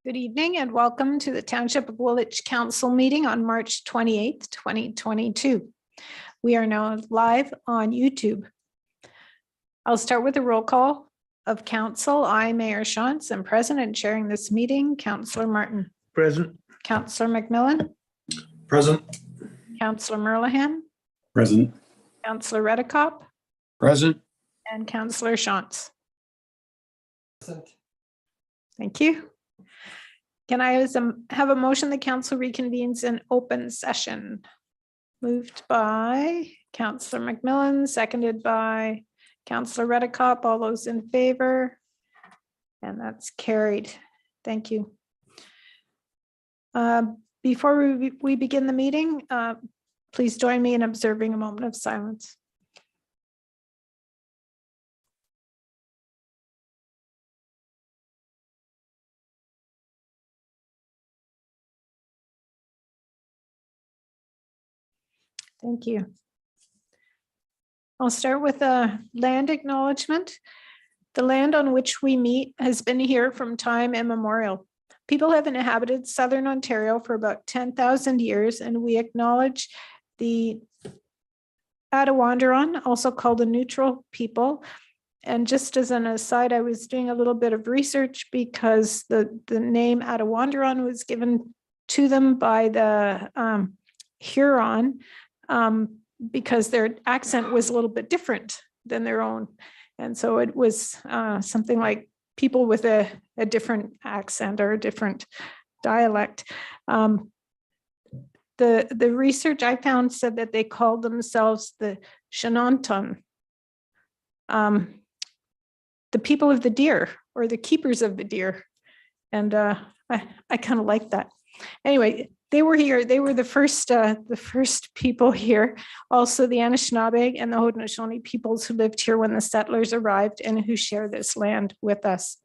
Good evening and welcome to the Township of Woolwich Council meeting on March 28th, 2022. We are now live on YouTube. I'll start with a roll call of council. I, Mayor Shantz, am present and chairing this meeting. Councillor Martin. Present. Councillor McMillan. Present. Councillor Merlihan. Present. Councillor Redekop. Present. And Councillor Shantz. Present. Thank you. Can I have a motion the council reconvenes in open session? Moved by Councillor McMillan, seconded by Councillor Redekop. All those in favor? And that's carried. Thank you. Before we begin the meeting, please join me in observing a moment of silence. Thank you. I'll start with a land acknowledgement. The land on which we meet has been here from time immemorial. People have inhabited southern Ontario for about 10,000 years, and we acknowledge the Attawandaron, also called the neutral people. And just as an aside, I was doing a little bit of research because the name Attawandaron was given to them by the Huron, because their accent was a little bit different than their own. And so it was something like people with a different accent or a different dialect. The research I found said that they called themselves the Shenanton, the people of the deer, or the keepers of the deer. And I kind of like that. Anyway, they were here. They were the first people here. Also, the Anishinaabe and the Haudenosaunee peoples who lived here when the settlers arrived and who share this land with us.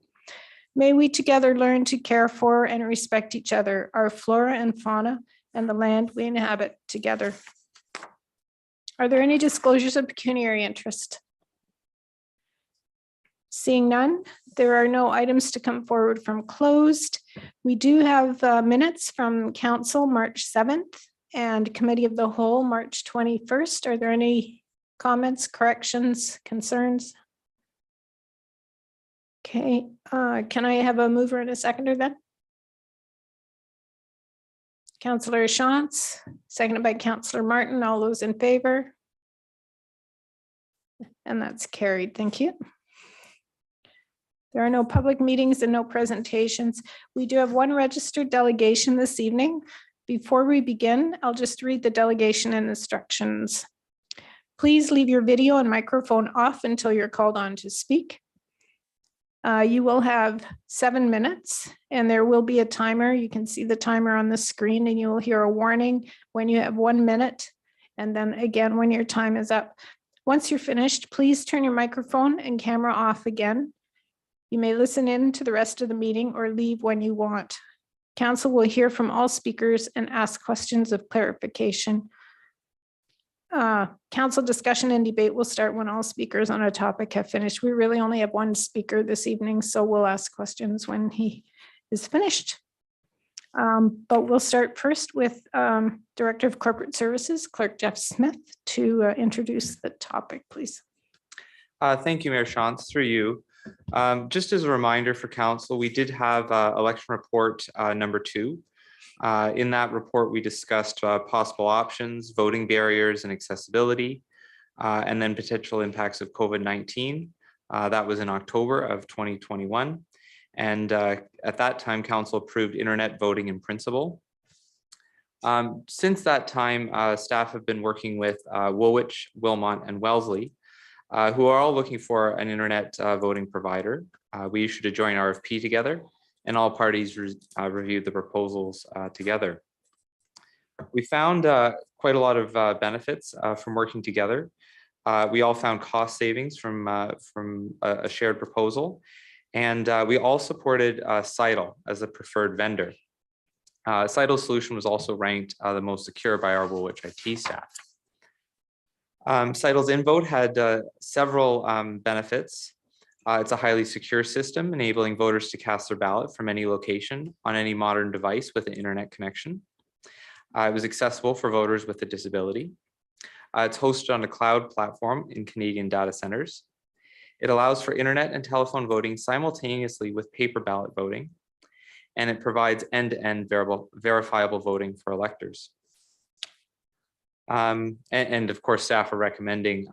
May we together learn to care for and respect each other, our flora and fauna, and the land we inhabit together. Are there any disclosures of pecuniary interest? Seeing none, there are no items to come forward from closed. We do have minutes from council March 7th and committee of the whole March 21st. Are there any comments, corrections, concerns? Okay, can I have a mover and a seconder then? Councillor Shantz, seconded by Councillor Martin. All those in favor? And that's carried. Thank you. There are no public meetings and no presentations. We do have one registered delegation this evening. Before we begin, I'll just read the delegation and instructions. Please leave your video and microphone off until you're called on to speak. You will have 7 minutes and there will be a timer. You can see the timer on the screen and you will hear a warning when you have 1 minute. And then again, when your time is up. Once you're finished, please turn your microphone and camera off again. You may listen in to the rest of the meeting or leave when you want. Council will hear from all speakers and ask questions of clarification. Council discussion and debate will start when all speakers on a topic have finished. We really only have one speaker this evening, so we'll ask questions when he is finished. But we'll start first with Director of Corporate Services, Clerk Jeff Smith, to introduce the topic, please. Thank you, Mayor Shantz, through you. Just as a reminder for council, we did have election report number 2. In that report, we discussed possible options, voting barriers and accessibility, and then potential impacts of COVID-19. That was in October of 2021. And at that time, council approved internet voting in principle. Since that time, staff have been working with Woolwich, Wilmot, and Wellesley, who are all looking for an internet voting provider. We issued a joint RFP together and all parties reviewed the proposals together. We found quite a lot of benefits from working together. We all found cost savings from a shared proposal. And we all supported CITL as a preferred vendor. CITL's solution was also ranked the most secure by our Woolwich IT staff. CITL's InVote had several benefits. It's a highly secure system enabling voters to cast their ballot from any location on any modern device with an internet connection. It was accessible for voters with a disability. It's hosted on a cloud platform in Canadian data centers. It allows for internet and telephone voting simultaneously with paper ballot voting, and it provides end-to-end verifiable voting for electors. And of course, staff are recommending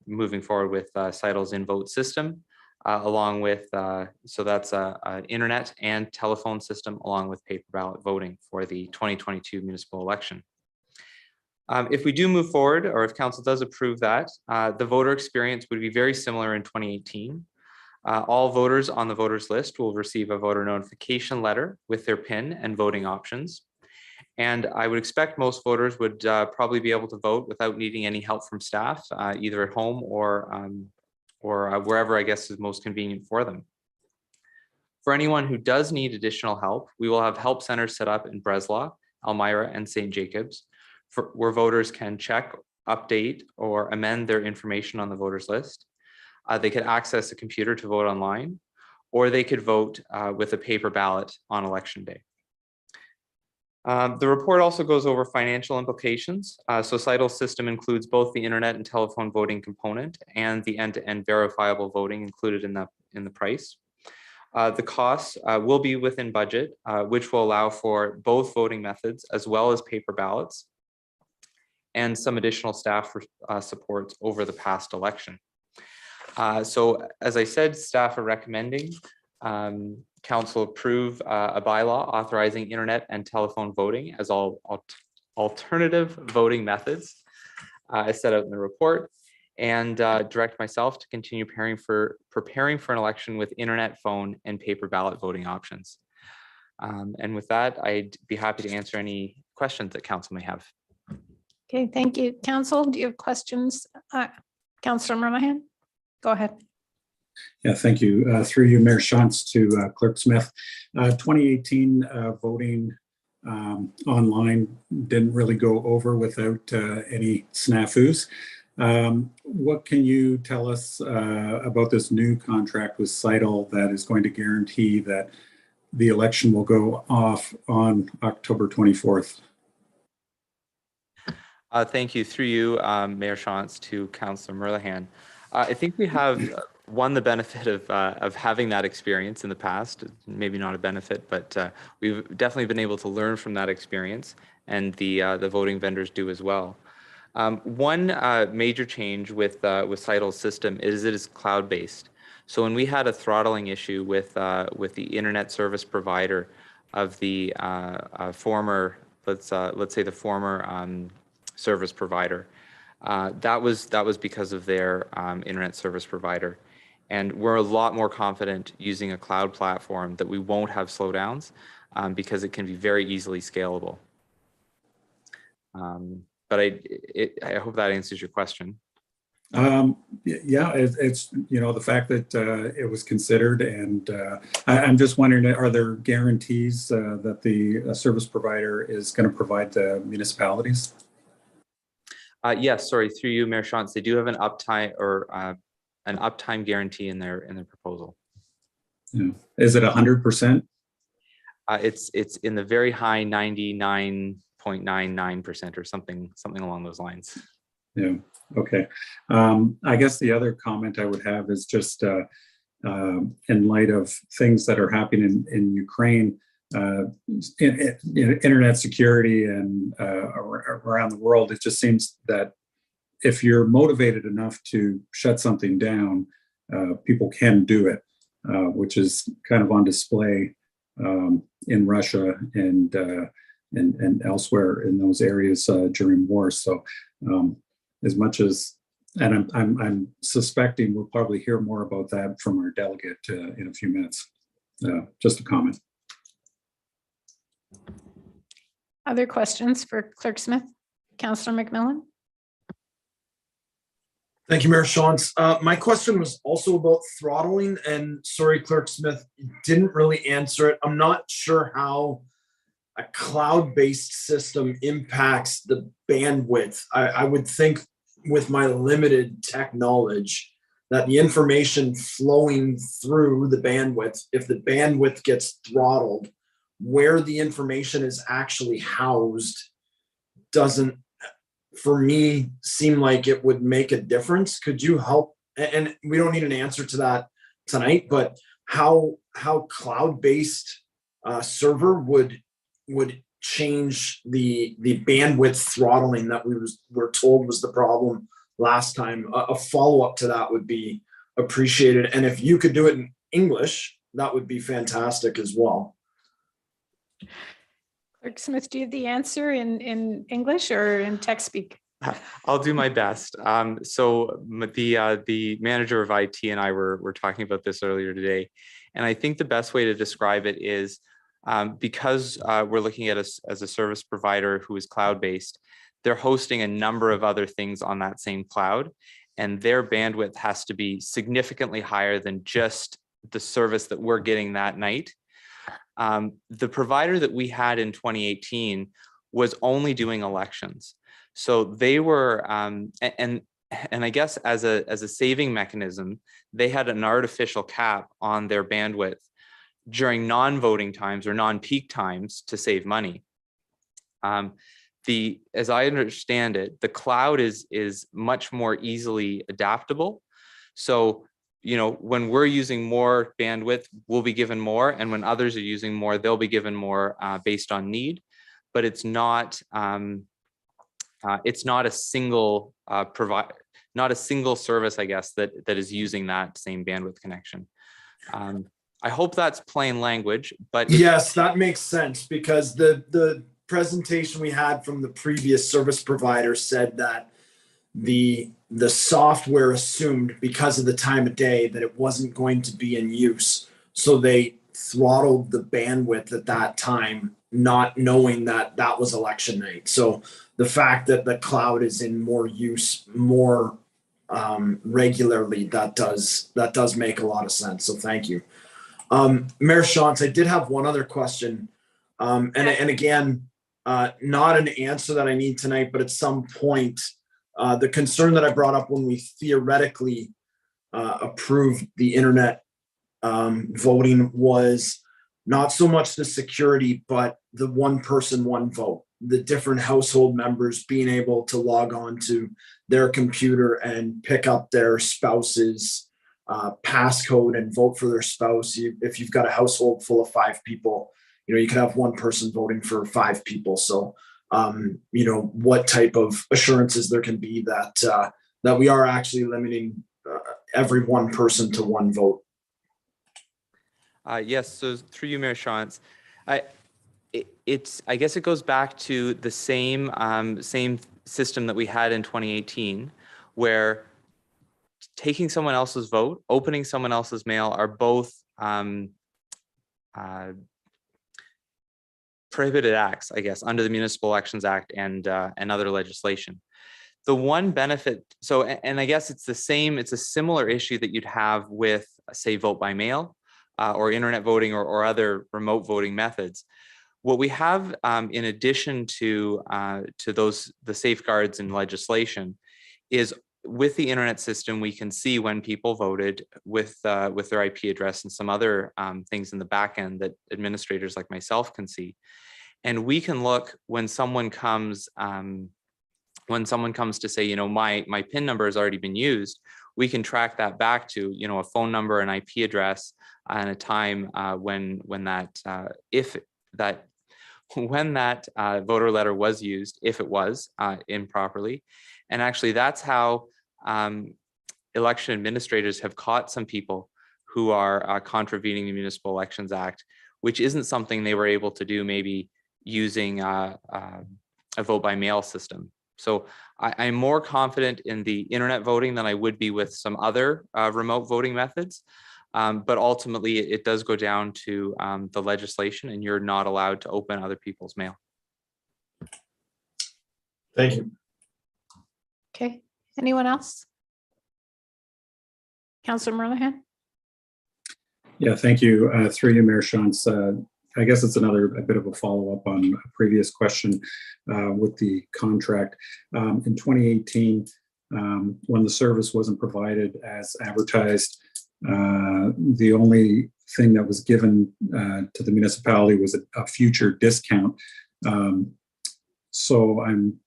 moving forward with CITL's in-vote system, along with, so that's an internet and telephone system along with paper ballot voting for the 2022 municipal election. If we do move forward, or if council does approve that, the voter experience would be very similar in 2018. All voters on the voters list will receive a voter notification letter with their PIN and voting options. And I would expect most voters would probably be able to vote without needing any help from staff, either at home or wherever I guess is most convenient for them. For anyone who does need additional help, we will have help centers set up in Breslau, Elmira, and St. Jacobs, where voters can check, update, or amend their information on the voters list. They could access a computer to vote online, or they could vote with a paper ballot on election day. The report also goes over financial implications. So CITL's system includes both the internet and telephone voting component and the end-to-end verifiable voting included in the price. The costs will be within budget, which will allow for both voting methods as well as paper ballots and some additional staff supports over the past election. So as I said, staff are recommending council approve a bylaw authorizing internet and telephone voting as all alternative voting methods as set out in the report, and direct myself to continue preparing for an election with internet, phone, and paper ballot voting options. And with that, I'd be happy to answer any questions that council may have. Okay, thank you. Council, do you have questions? Councillor Merlihan, go ahead. Yeah, thank you. Through you, Mayor Shantz, to Clerk Smith. 2018 voting online didn't really go over without any snafus. What can you tell us about this new contract with CITL that is going to guarantee that the election will go off on October 24th? Thank you. Through you, Mayor Shantz, to Councillor Merlihan. I think we have the benefit of having that experience in the past. Maybe not a benefit, but we've definitely been able to learn from that experience, and the voting vendors do as well. One major change with CITL's system is it is cloud-based. So when we had a throttling issue with the internet service provider of the former, let's say the former service provider, that was because of their internet service provider. And we're a lot more confident using a cloud platform that we won't have slowdowns because it can be very easily scalable. But I hope that answers your question. Yeah, it's the fact that it was considered, and I'm just wondering, are there guarantees that the service provider is going to provide the municipalities? Yes, sorry, through you, Mayor Shantz, they do have an uptime or an uptime guarantee in their proposal. Yeah. Is it 100%? It's in the very high 99.99% or something along those lines. Yeah. Okay. I guess the other comment I would have is just in light of things that are happening in Ukraine, internet security and around the world, it just seems that if you're motivated enough to shut something down, people can do it, which is kind of on display in Russia and elsewhere in those areas during war. So as much as, and I'm suspecting we'll probably hear more about that from our delegate in a few minutes. Just a comment. Other questions for Clerk Smith? Councillor McMillan? Thank you, Mayor Shantz. My question was also about throttling, and sorry, Clerk Smith, didn't really answer it. I'm not sure how a cloud-based system impacts the bandwidth. I would think with my limited tech knowledge that the information flowing through the bandwidth, if the bandwidth gets throttled, where the information is actually housed doesn't, for me, seem like it would make a difference. Could you help? And we don't need an answer to that tonight, but how cloud-based server would change the bandwidth throttling that were told was the problem last time. A follow-up to that would be appreciated. And if you could do it in English, that would be fantastic as well. Clerk Smith, do you have the answer in English or in text speak? I'll do my best. The manager of IT and I were talking about this earlier today. And I think the best way to describe it is because we're looking at us as a service provider who is cloud-based, they're hosting a number of other things on that same cloud, and their bandwidth has to be significantly higher than just the service that we're getting that night. The provider that we had in 2018 was only doing elections. So they were, and I guess as a saving mechanism, they had an artificial cap on their bandwidth during non-voting times or non-peak times to save money. As I understand it, the cloud is much more easily adaptable. So, when we're using more bandwidth, we'll be given more, and when others are using more, they'll be given more based on need. But it's not a single not a single service, I guess, that is using that same bandwidth connection. I hope that's plain language, but yes, that makes sense, because the presentation we had from the previous service provider said that the software assumed, because of the time of day, that it wasn't going to be in use. So they throttled the bandwidth at that time, not knowing that that was election night. So the fact that the cloud is in more use more regularly, that does make a lot of sense. So thank you. Mayor Shantz, I did have one other question. And again, not an answer that I need tonight, but at some point, the concern that I brought up when we theoretically approved the internet voting was not so much the security, but the one person, one vote, the different household members being able to log on to their computer and pick up their spouse's passcode and vote for their spouse. If you've got a household full of 5 people, you could have one person voting for 5 people. So, what type of assurances there can be that we are actually limiting every one person to one vote. Yes, so through you, Mayor Shantz, I guess it goes back to the same system that we had in 2018, where taking someone else's vote, opening someone else's mail are both prohibited acts, I guess, under the Municipal Elections Act and other legislation. The one benefit, and I guess it's a similar issue that you'd have with, say, vote by mail or internet voting or other remote voting methods. What we have in addition to the safeguards in legislation is, with the internet system, we can see when people voted with their IP address and some other things in the back end that administrators like myself can see. And we can look when someone comes to say, my PIN number has already been used, we can track that back to, a phone number, an IP address, and a time when that voter letter was used, if it was improperly. And actually, that's how election administrators have caught some people who are contravening the Municipal Elections Act, which isn't something they were able to do maybe using a vote by mail system. So I'm more confident in the internet voting than I would be with some other remote voting methods. But ultimately, it does go down to the legislation, and you're not allowed to open other people's mail. Thank you. Okay, anyone else? Councillor Merlehan? Yeah, thank you. Through you, Mayor Shantz. I guess it's a bit of a follow-up on a previous question with the contract. In 2018, when the service wasn't provided as advertised. The only thing that was given to the municipality was a future discount. So I'm,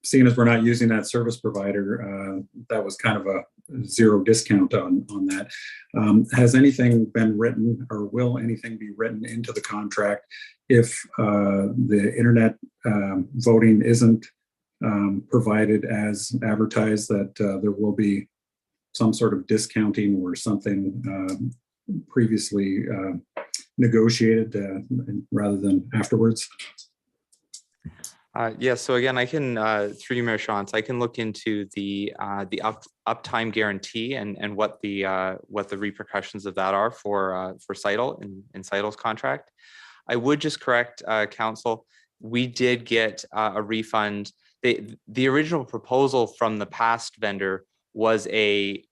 seeing as we're not using that service provider, that was kind of a zero discount on that. Has anything been written, or will anything be written into the contract if the internet voting isn't provided as advertised, that there will be some sort of discounting or something previously negotiated rather than afterwards? Yeah, so again, I can, through you, Mayor Shantz, I can look into the uptime guarantee and what the repercussions of that are for Cital in Cital's contract. I would just correct council. We did get a refund. The original proposal from the past vendor was a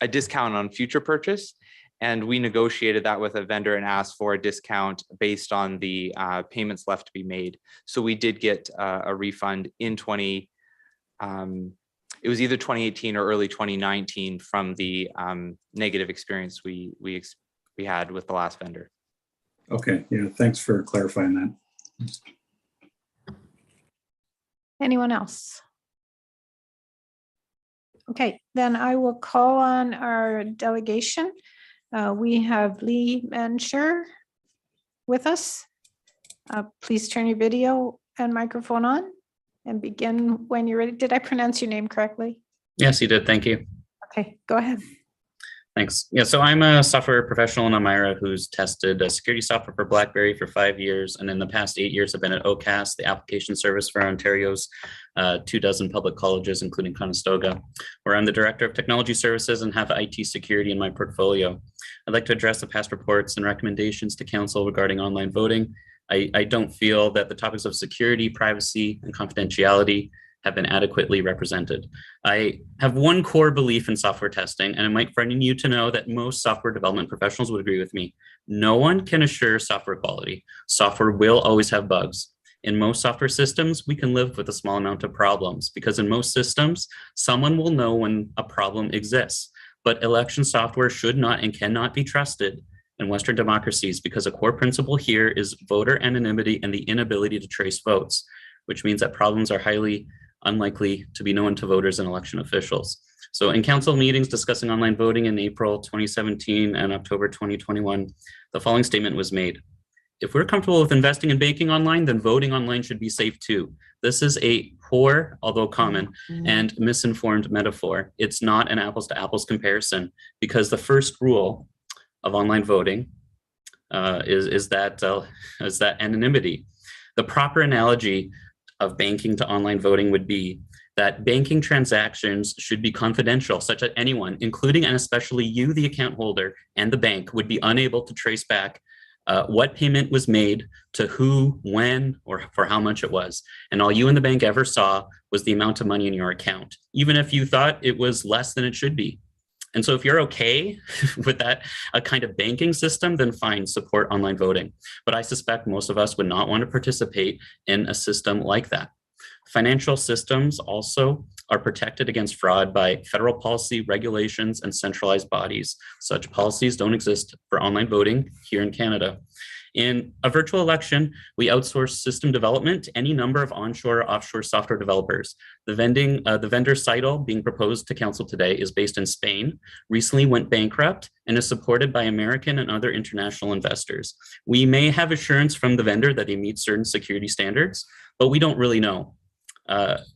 discount on future purchase, and we negotiated that with a vendor and asked for a discount based on the payments left to be made. So we did get a refund in it was either 2018 or early 2019 from the negative experience we had with the last vendor. Okay, yeah, thanks for clarifying that. Anyone else? Okay, then I will call on our delegation. We have Lee Mansher with us. Please turn your video and microphone on and begin when you're ready. Did I pronounce your name correctly? Yes, you did. Thank you. Okay, go ahead. Thanks. Yeah, so I'm a software professional in Elmira who's tested security software for BlackBerry for 5 years. And in the past 8 years, I've been at OCAS, the application service for Ontario's 24 public colleges, including Conestoga, where I'm the Director of Technology Services and have IT security in my portfolio. I'd like to address the past reports and recommendations to Council regarding online voting. I don't feel that the topics of security, privacy, and confidentiality have been adequately represented. I have one core belief in software testing, and I might frighten you to know that most software development professionals would agree with me. No one can assure software quality. Software will always have bugs. In most software systems, we can live with a small amount of problems because in most systems, someone will know when a problem exists. But election software should not and cannot be trusted in Western democracies because a core principle here is voter anonymity and the inability to trace votes, which means that problems are highly unlikely to be known to voters and election officials. So in council meetings discussing online voting in April 2017 and October 2021, the following statement was made. If we're comfortable with investing in banking online, then voting online should be safe too. This is a poor, although common, and misinformed metaphor. It's not an apples to apples comparison because the first rule of online voting is that anonymity. The proper analogy of banking to online voting would be that banking transactions should be confidential, such that anyone, including and especially you, the account holder, and the bank would be unable to trace back what payment was made to who, when, or for how much it was. And all you and the bank ever saw was the amount of money in your account, even if you thought it was less than it should be. And so if you're okay with that a kind of banking system, then fine, support online voting. But I suspect most of us would not want to participate in a system like that. Financial systems also are protected against fraud by federal policy, regulations, and centralized bodies. Such policies don't exist for online voting here in Canada. In a virtual election, we outsource system development to any number of onshore or offshore software developers. The vendor Cital being proposed to council today is based in Spain, recently went bankrupt, and is supported by American and other international investors. We may have assurance from the vendor that they meet certain security standards, but we don't really know.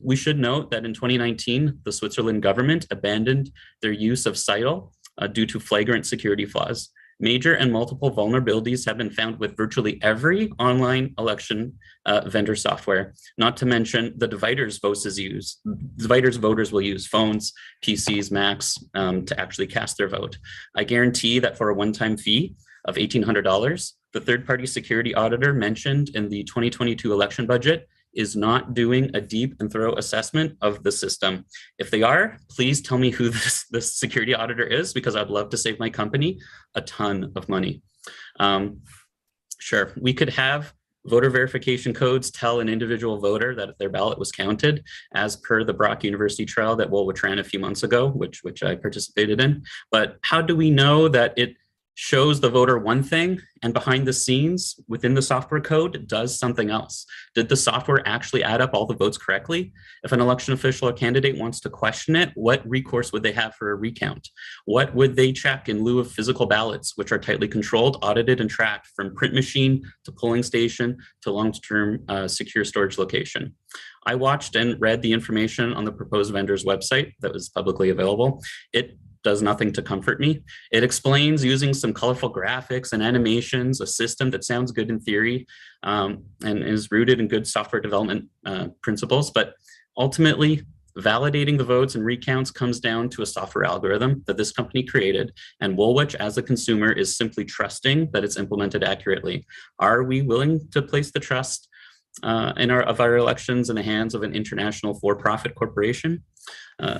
We should note that in 2019, the Switzerland government abandoned their use of Cital due to flagrant security flaws. Major and multiple vulnerabilities have been found with virtually every online election vendor software, not to mention the dividers voters will use phones, PCs, Macs to actually cast their vote. I guarantee that for a one-time fee of $1,800, the third-party security auditor mentioned in the 2022 election budget is not doing a deep and thorough assessment of the system. If they are, please tell me who this security auditor is, because I'd love to save my company a ton of money. Sure, we could have Voter verification codes tell an individual voter that their ballot was counted, as per the Brock University trial that Woolwich ran a few months ago, which I participated in. But how do we know that it shows the voter one thing and behind the scenes within the software code does something else? Did the software actually add up all the votes correctly? If an election official or candidate wants to question it, what recourse would they have for a recount? What would they check in lieu of physical ballots, which are tightly controlled, audited, and tracked from print machine to polling station to long-term secure storage location? I watched and read the information on the proposed vendor's website that was publicly available. It does nothing to comfort me. It explains using some colorful graphics and animations, a system that sounds good in theory and is rooted in good software development principles. But ultimately, validating the votes and recounts comes down to a software algorithm that this company created. And Woolwich, as a consumer, is simply trusting that it's implemented accurately. Are we willing to place the trust of our elections in the hands of an international for-profit corporation?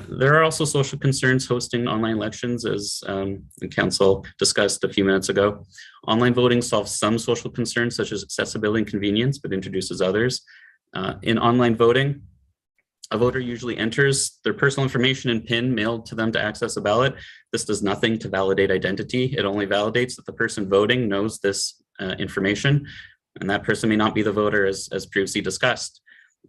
There are also social concerns hosting online elections, as the council discussed a few minutes ago. Online voting solves some social concerns such as accessibility and convenience, but introduces others. In online voting, a voter usually enters their personal information and PIN mailed to them to access a ballot. This does nothing to validate identity. It only validates that the person voting knows this information, and that person may not be the voter, as previously discussed.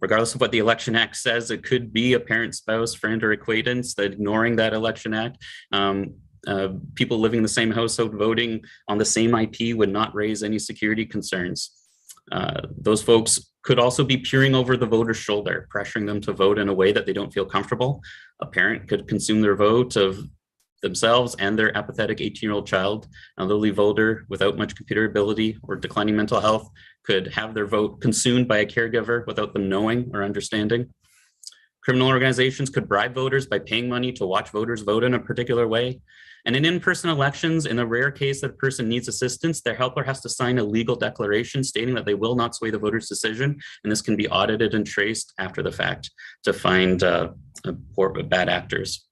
Regardless of what the Election Act says, it could be a parent, spouse, friend, or acquaintance that ignoring that Election Act. People living in the same household voting on the same IP would not raise any security concerns. Those folks could also be peering over the voter's shoulder, pressuring them to vote in a way that they don't feel comfortable. A parent could consume their vote of themselves and their apathetic 18-year-old child. An elderly voter without much computer ability or declining mental health could have their vote consumed by a caregiver without them knowing or understanding. Criminal organizations could bribe voters by paying money to watch voters vote in a particular way. And in in-person elections, in the rare case that a person needs assistance, their helper has to sign a legal declaration stating that they will not sway the voter's decision. And this can be audited and traced after the fact to find bad actors.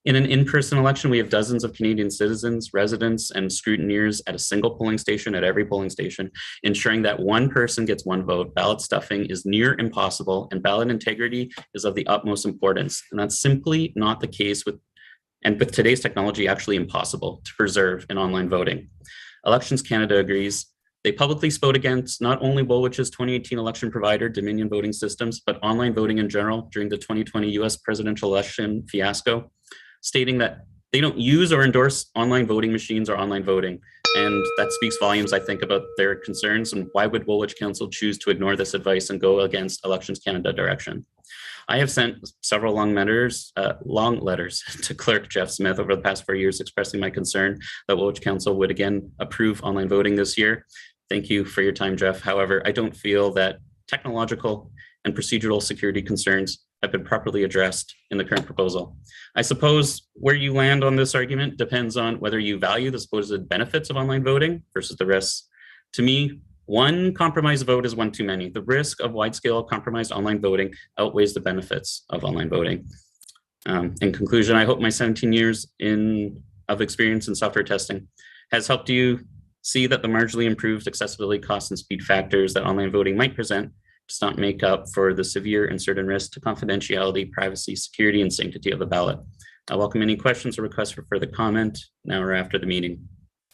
In an in-person election, we have dozens of Canadian citizens, residents, and scrutineers at a single polling station at every polling station, ensuring that one person gets one vote. Ballot stuffing is near impossible, and ballot integrity is of the utmost importance. And that's simply not the case with today's technology, actually impossible to preserve in online voting. Elections Canada agrees. They publicly spoke against not only Woolwich's 2018 election provider, Dominion Voting Systems, but online voting in general during the 2020 US presidential election fiasco, stating that they don't use or endorse online voting machines or online voting. And that speaks volumes, I think, about their concerns. And why would Woolwich Council choose to ignore this advice and go against Elections Canada direction? I have sent several long letters to Clerk Jeff Smith over the past 4 years expressing my concern that Woolwich Council would again approve online voting this year. Thank you for your time, Jeff. However, I don't feel that technological and procedural security concerns have been properly addressed in the current proposal. I suppose where you land on this argument depends on whether you value the supposed benefits of online voting versus the risks. To me, one compromised vote is one too many. The risk of wide-scale compromised online voting outweighs the benefits of online voting. In conclusion, I hope my 17 years of experience in software testing has helped you see that the marginally improved accessibility, cost, and speed factors that online voting might present does not make up for the severe and certain risk to confidentiality, privacy, security, and sanctity of the ballot. I welcome any questions or requests for further comment now or after the meeting.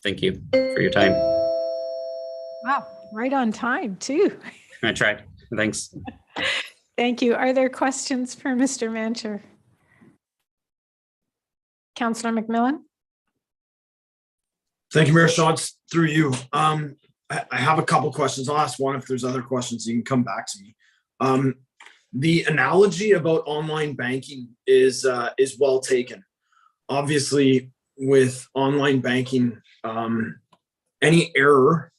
Thank you for your time. Wow, right on time too. I tried. Thanks. Thank you. Are there questions for Mr. Mancher? Councillor McMillan? Thank you, Mayor Shantz, through you. I have a couple questions. I'll ask one. If there's other questions, you can come back to me. The analogy about online banking is well taken. Obviously, with online banking, any error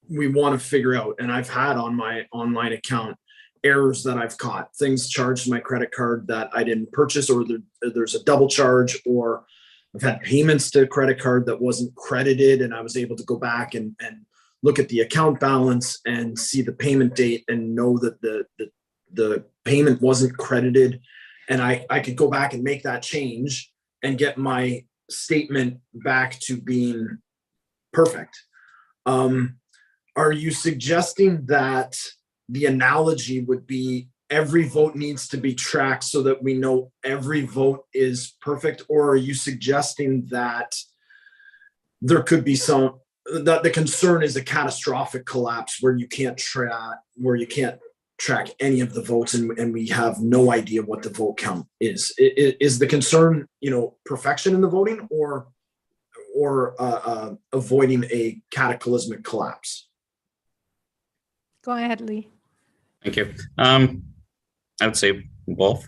we want to figure out, and I've had on my online account errors that I've caught, things charged to my credit card that I didn't purchase, or there's a double charge, or I've had payments to credit card that wasn't credited, and I was able to go back and look at the account balance and see the payment date and know that the payment wasn't credited. And I could go back and make that change and get my statement back to being perfect. are you suggesting that the analogy would be every vote needs to be tracked so that we know every vote is perfect? Or are you suggesting that there could be that the concern is a catastrophic collapse where you can't track any of the votes and we have no idea what the vote count is? Is the concern, perfection in the voting or avoiding a cataclysmic collapse? Go ahead, Lee. Thank you. I would say both.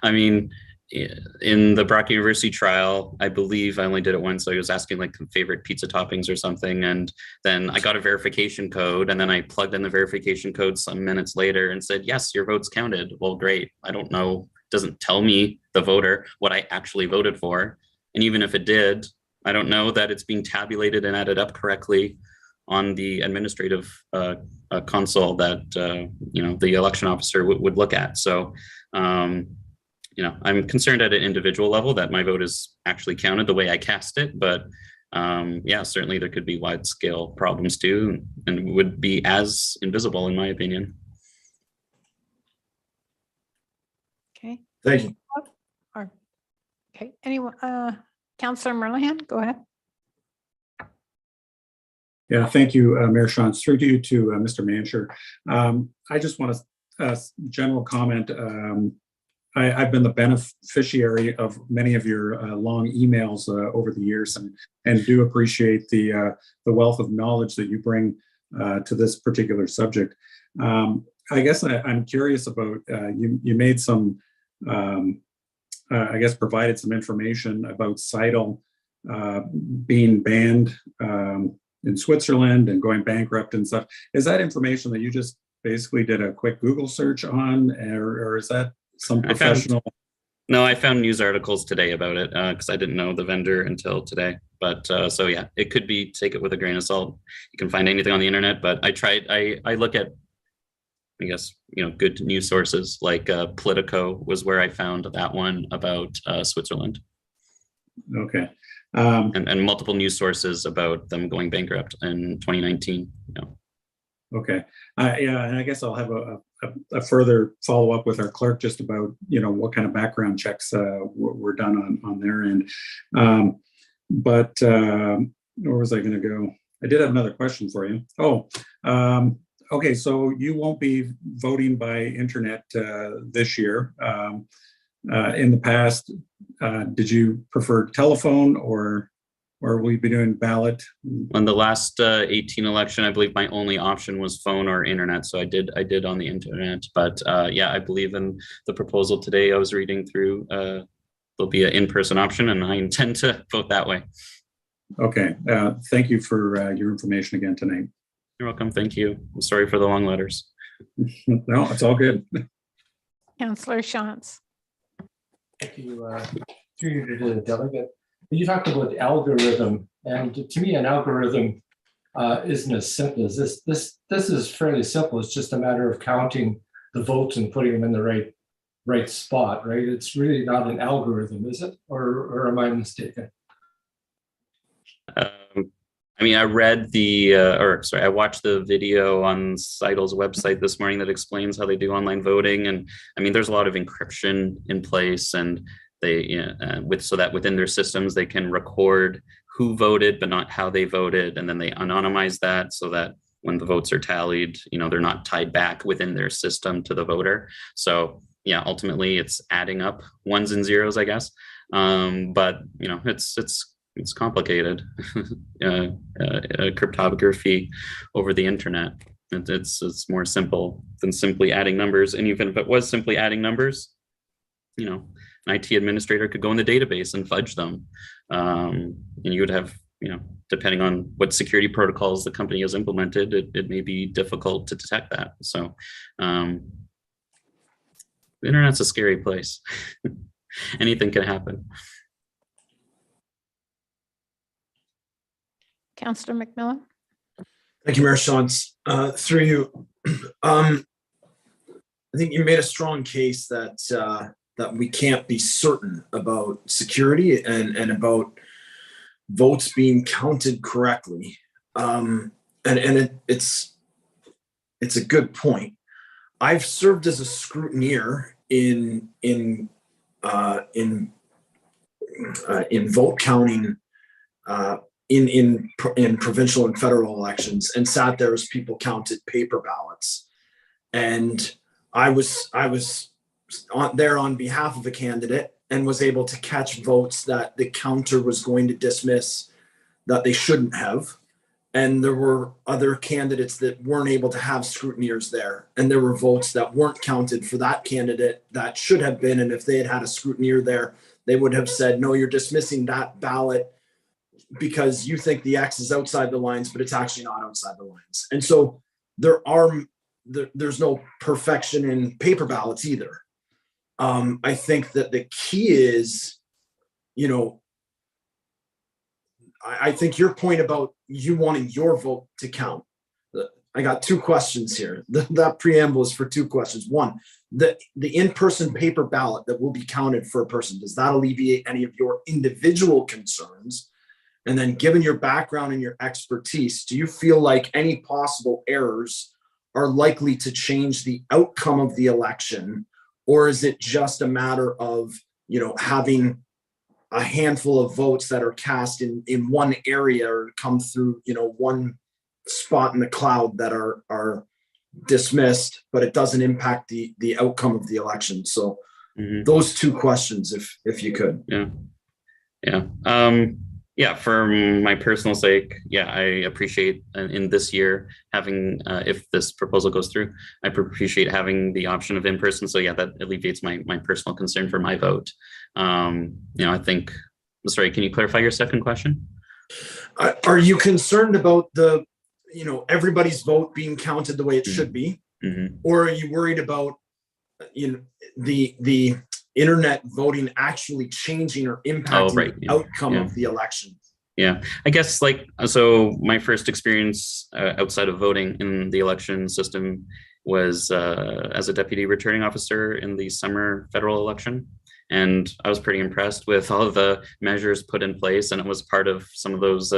I mean, in the Brock University trial, I believe I only did it once. So I was asking like favorite pizza toppings or something. And then I got a verification code and then I plugged in the verification code some minutes later and said, yes, your vote's counted. Well, great. I don't know. It doesn't tell me, the voter, what I actually voted for. And even if it did, I don't know that it's being tabulated and added up correctly on the administrative console that the election officer would look at. So I'm concerned at an individual level that my vote is actually counted the way I cast it. But certainly there could be wide scale problems too, and would be as invisible in my opinion. Okay. Thank you. Okay. Anyone? Councillor Merlihan, go ahead. Yeah, thank you, Mayor Shantz. Through to you to Mr. Mansher. I just want a general comment. I've been the beneficiary of many of your long emails over the years, and do appreciate the wealth of knowledge that you bring to this particular subject. I guess I'm curious about you made some, provided some information about Seidel being banned in Switzerland and going bankrupt and stuff. Is that information that you just basically did a quick Google search on, or is that some professional? I found news articles today about it because I didn't know the vendor until today. But so yeah, it could be, take it with a grain of salt. You can find anything on the internet, but I look at, I guess, good news sources like Politico was where I found that one about Switzerland. Okay. And multiple news sources about them going bankrupt in 2019. Okay. And I guess I'll have a further follow up with our clerk just about, what kind of background checks were done on their end. But where was I going to go? I did have another question for you. Okay. So you won't be voting by internet this year. In the past, did you prefer telephone or will you be doing ballot? On the last 18 election, I believe my only option was phone or internet. So I did on the internet, but I believe in the proposal today I was reading through, there'll be an in-person option and I intend to vote that way. Okay. Thank you for your information again tonight. You're welcome. Thank you. I'm sorry for the long letters. No, it's all good. Councillor Shantz. Thank you. Through you to the delegate. You talked about the algorithm, and to me, an algorithm isn't as simple as this. This is fairly simple. It's just a matter of counting the votes and putting them in the right spot, right? It's really not an algorithm, is it? Or am I mistaken? I read I watched the video on Seidel's website this morning that explains how they do online voting. And there's a lot of encryption in place, and they, so that within their systems, they can record who voted, but not how they voted. And then they anonymize that so that when the votes are tallied, they're not tied back within their system to the voter. So yeah, ultimately it's adding up ones and zeros, I guess. But it's complicated. Cryptography over the internet. It's more simple than simply adding numbers. And even if it was simply adding numbers, an IT administrator could go in the database and fudge them. And you would have, depending on what security protocols the company has implemented, it may be difficult to detect that. So the internet's a scary place. Anything can happen. Councillor McMillan. Thank you, Mayor Shantz. Through you, I think you made a strong case that we can't be certain about security and about votes being counted correctly. And it's a good point. I've served as a scrutineer in vote counting in provincial and federal elections, and sat there as people counted paper ballots. And I was there on behalf of a candidate and was able to catch votes that the counter was going to dismiss that they shouldn't have. And there were other candidates that weren't able to have scrutineers there. And there were votes that weren't counted for that candidate that should have been. And if they had had a scrutineer there, they would have said, no, you're dismissing that ballot because you think the X is outside the lines, but it's actually not outside the lines. And so there's no perfection in paper ballots either. I think that the key is, I think your point about you wanting your vote to count. I got two questions here. That preamble is for two questions. One, the in-person paper ballot that will be counted for a person, does that alleviate any of your individual concerns? And then given your background and your expertise, do you feel like any possible errors are likely to change the outcome of the election? Or is it just a matter of, having a handful of votes that are cast in one area or come through, one spot in the cloud that are dismissed, but it doesn't impact the outcome of the election? So those two questions, if you could. For my personal sake, I appreciate in this year having, if this proposal goes through, I appreciate having the option of in-person. So that alleviates my personal concern for my vote. I think, sorry, can you clarify your second question? Are you concerned about everybody's vote being counted the way it should be? Or are you worried about, the internet voting actually changing or impacting the outcome of the election? I guess so my first experience outside of voting in the election system was as a deputy returning officer in the summer federal election. And I was pretty impressed with all of the measures put in place. And it was part of some of those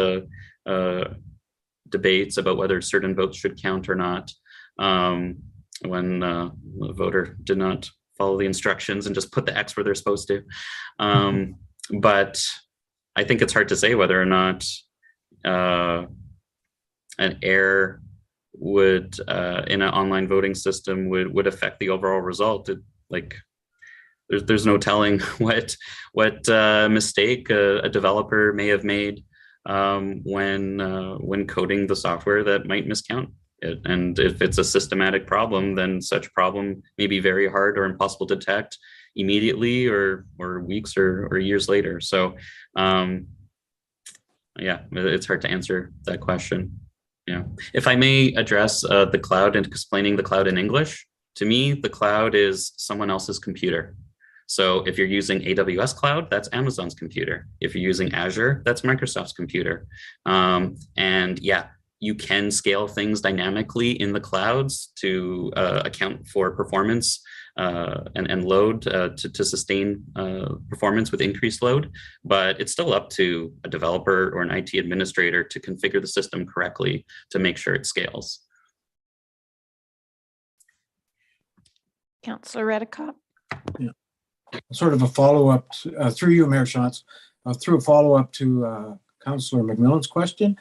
debates about whether certain votes should count or not. When the voter did not follow the instructions and just put the X where they're supposed to. But I think it's hard to say whether or not an error would in an online voting system would affect the overall result. There's no telling what mistake a developer may have made when coding the software that might miscount it. And if it's a systematic problem, then such problem may be very hard or impossible to detect immediately or weeks or years later. So it's hard to answer that question. If I may address the cloud and explaining the cloud in English, to me, the cloud is someone else's computer. So if you're using AWS cloud, that's Amazon's computer. If you're using Azure, that's Microsoft's computer. You can scale things dynamically in the clouds to account for performance and load to sustain performance with increased load. But it's still up to a developer or an IT administrator to configure the system correctly to make sure it scales. Councillor Redicott. Sort of a follow-up through you, Mayor Shantz, through a follow-up to Councillor McMillan's question.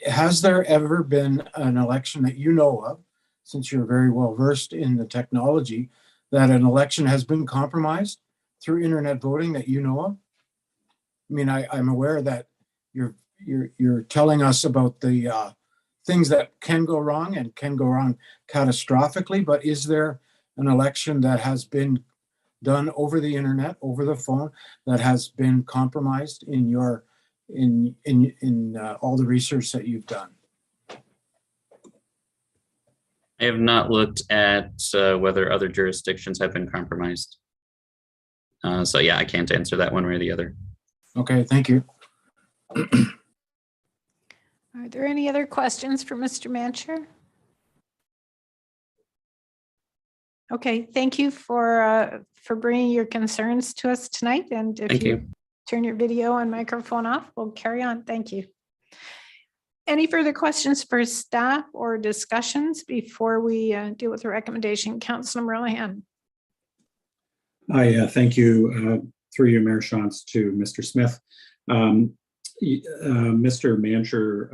Has there ever been an election that you know of, since you're very well versed in the technology, that an election has been compromised through internet voting that you know of? I mean, I'm aware that you're telling us about the things that can go wrong and can go wrong catastrophically, but is there an election that has been done over the internet, over the phone, that has been compromised in your in all the research that you've done? I have not looked at whether other jurisdictions have been compromised. I can't answer that one way or the other. Okay, thank you. Are there any other questions for Mr. Mancher? Okay, thank you for bringing your concerns to us tonight. And if Thank you. turn your video and microphone off, we'll carry on. Thank you. Any further questions for staff or discussions before we deal with the recommendation? Councillor Merlihan. Thank you, through you, Mayor Shantz, to Mr. Smith. Mr. Mancher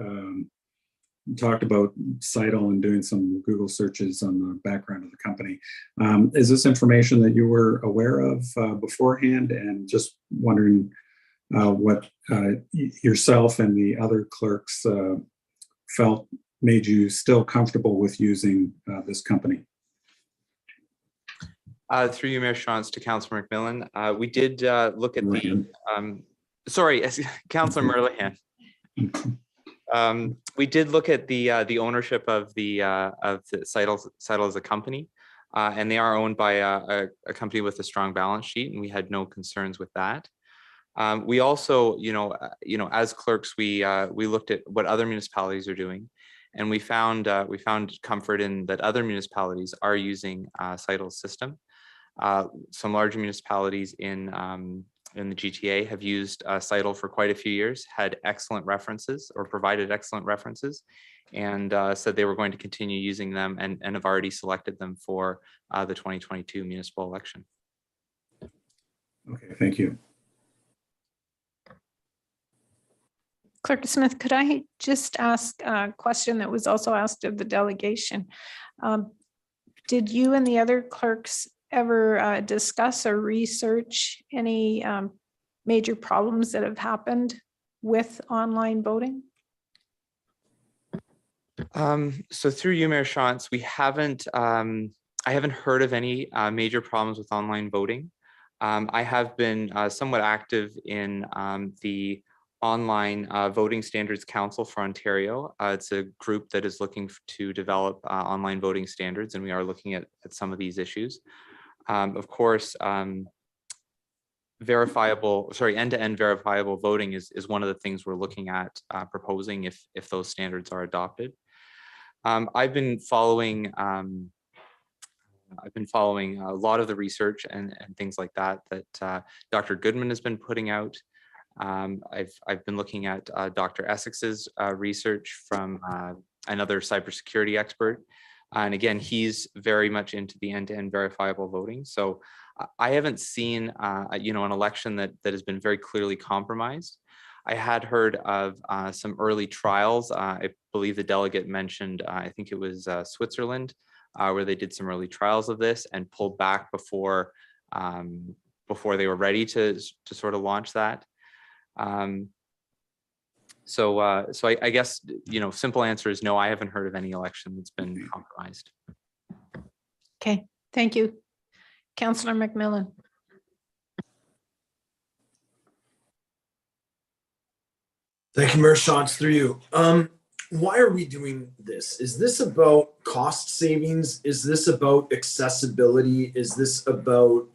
talked about Seidel and doing some Google searches on the background of the company. Is this information that you were aware of beforehand? And just wondering what yourself and the other clerks felt made you still comfortable with using this company? Through you, Mayor Shantz, to Councillor McMillan. We did look at the, Councillor Merlihan. We did look at the ownership of the Seidel as a company, and they are owned by a company with a strong balance sheet, and we had no concerns with that. We also, as clerks, we looked at what other municipalities are doing, and we found comfort in that other municipalities are using Seidel's system. Some larger municipalities in the GTA have used Seidel for quite a few years, had excellent references or provided excellent references, and said they were going to continue using them and have already selected them for the 2022 municipal election. Okay, thank you. Clerk Smith, could I just ask a question that was also asked of the delegation? Did you and the other clerks ever discuss or research any major problems that have happened with online voting? So through you, Mayor Shantz, we haven't, I haven't heard of any major problems with online voting. I have been somewhat active in the Online Voting Standards Council for Ontario. It's a group that is looking to develop online voting standards, and we are looking at some of these issues. Of course, end-to-end verifiable voting is one of the things we're looking at proposing if those standards are adopted. I've been following a lot of the research and things like that Dr. Goodman has been putting out. I've been looking at Dr. Essex's research from another cybersecurity expert. And again, he's very much into the end-to-end verifiable voting. So I haven't seen, an election that has been very clearly compromised. I had heard of some early trials. I believe the delegate mentioned, I think it was Switzerland, where they did some early trials of this and pulled back before they were ready to sort of launch that. So I guess, simple answer is no, I haven't heard of any election that's been compromised. Okay, thank you. Councillor McMillan. Thank you, Mayor Shantz, through you. Why are we doing this? Is this about cost savings? Is this about accessibility? Is this about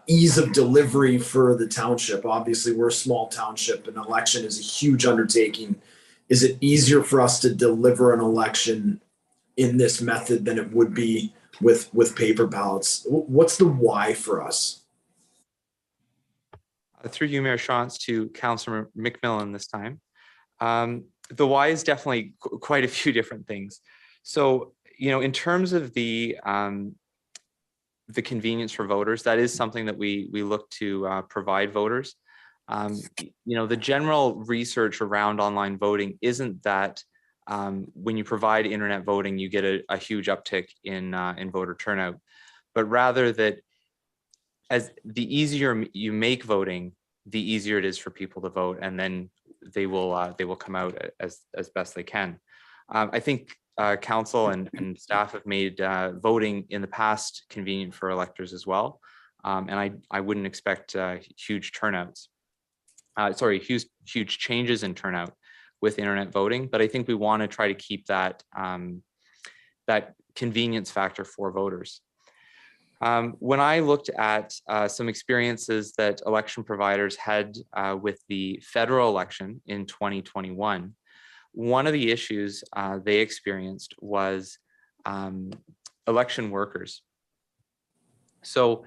ease of delivery for the township? Obviously, we're a small township. An election is a huge undertaking. Is it easier for us to deliver an election in this method than it would be with paper ballots? What's the why for us? Through you, Mayor Shantz, to Councillor McMillan this time. The why is definitely quite a few different things. So, in terms of the convenience for voters, that is something that we look to provide voters. The general research around online voting isn't that when you provide internet voting, you get a huge uptick in voter turnout, but rather that as the easier you make voting, the easier it is for people to vote, and then they will come out as best they can. I think council and staff have made voting in the past convenient for electors as well, and I wouldn't expect huge turnouts. Huge changes in turnout with internet voting, but I think we want to try to keep that that convenience factor for voters. When I looked at some experiences that election providers had with the federal election in 2021, one of the issues they experienced was election workers. So,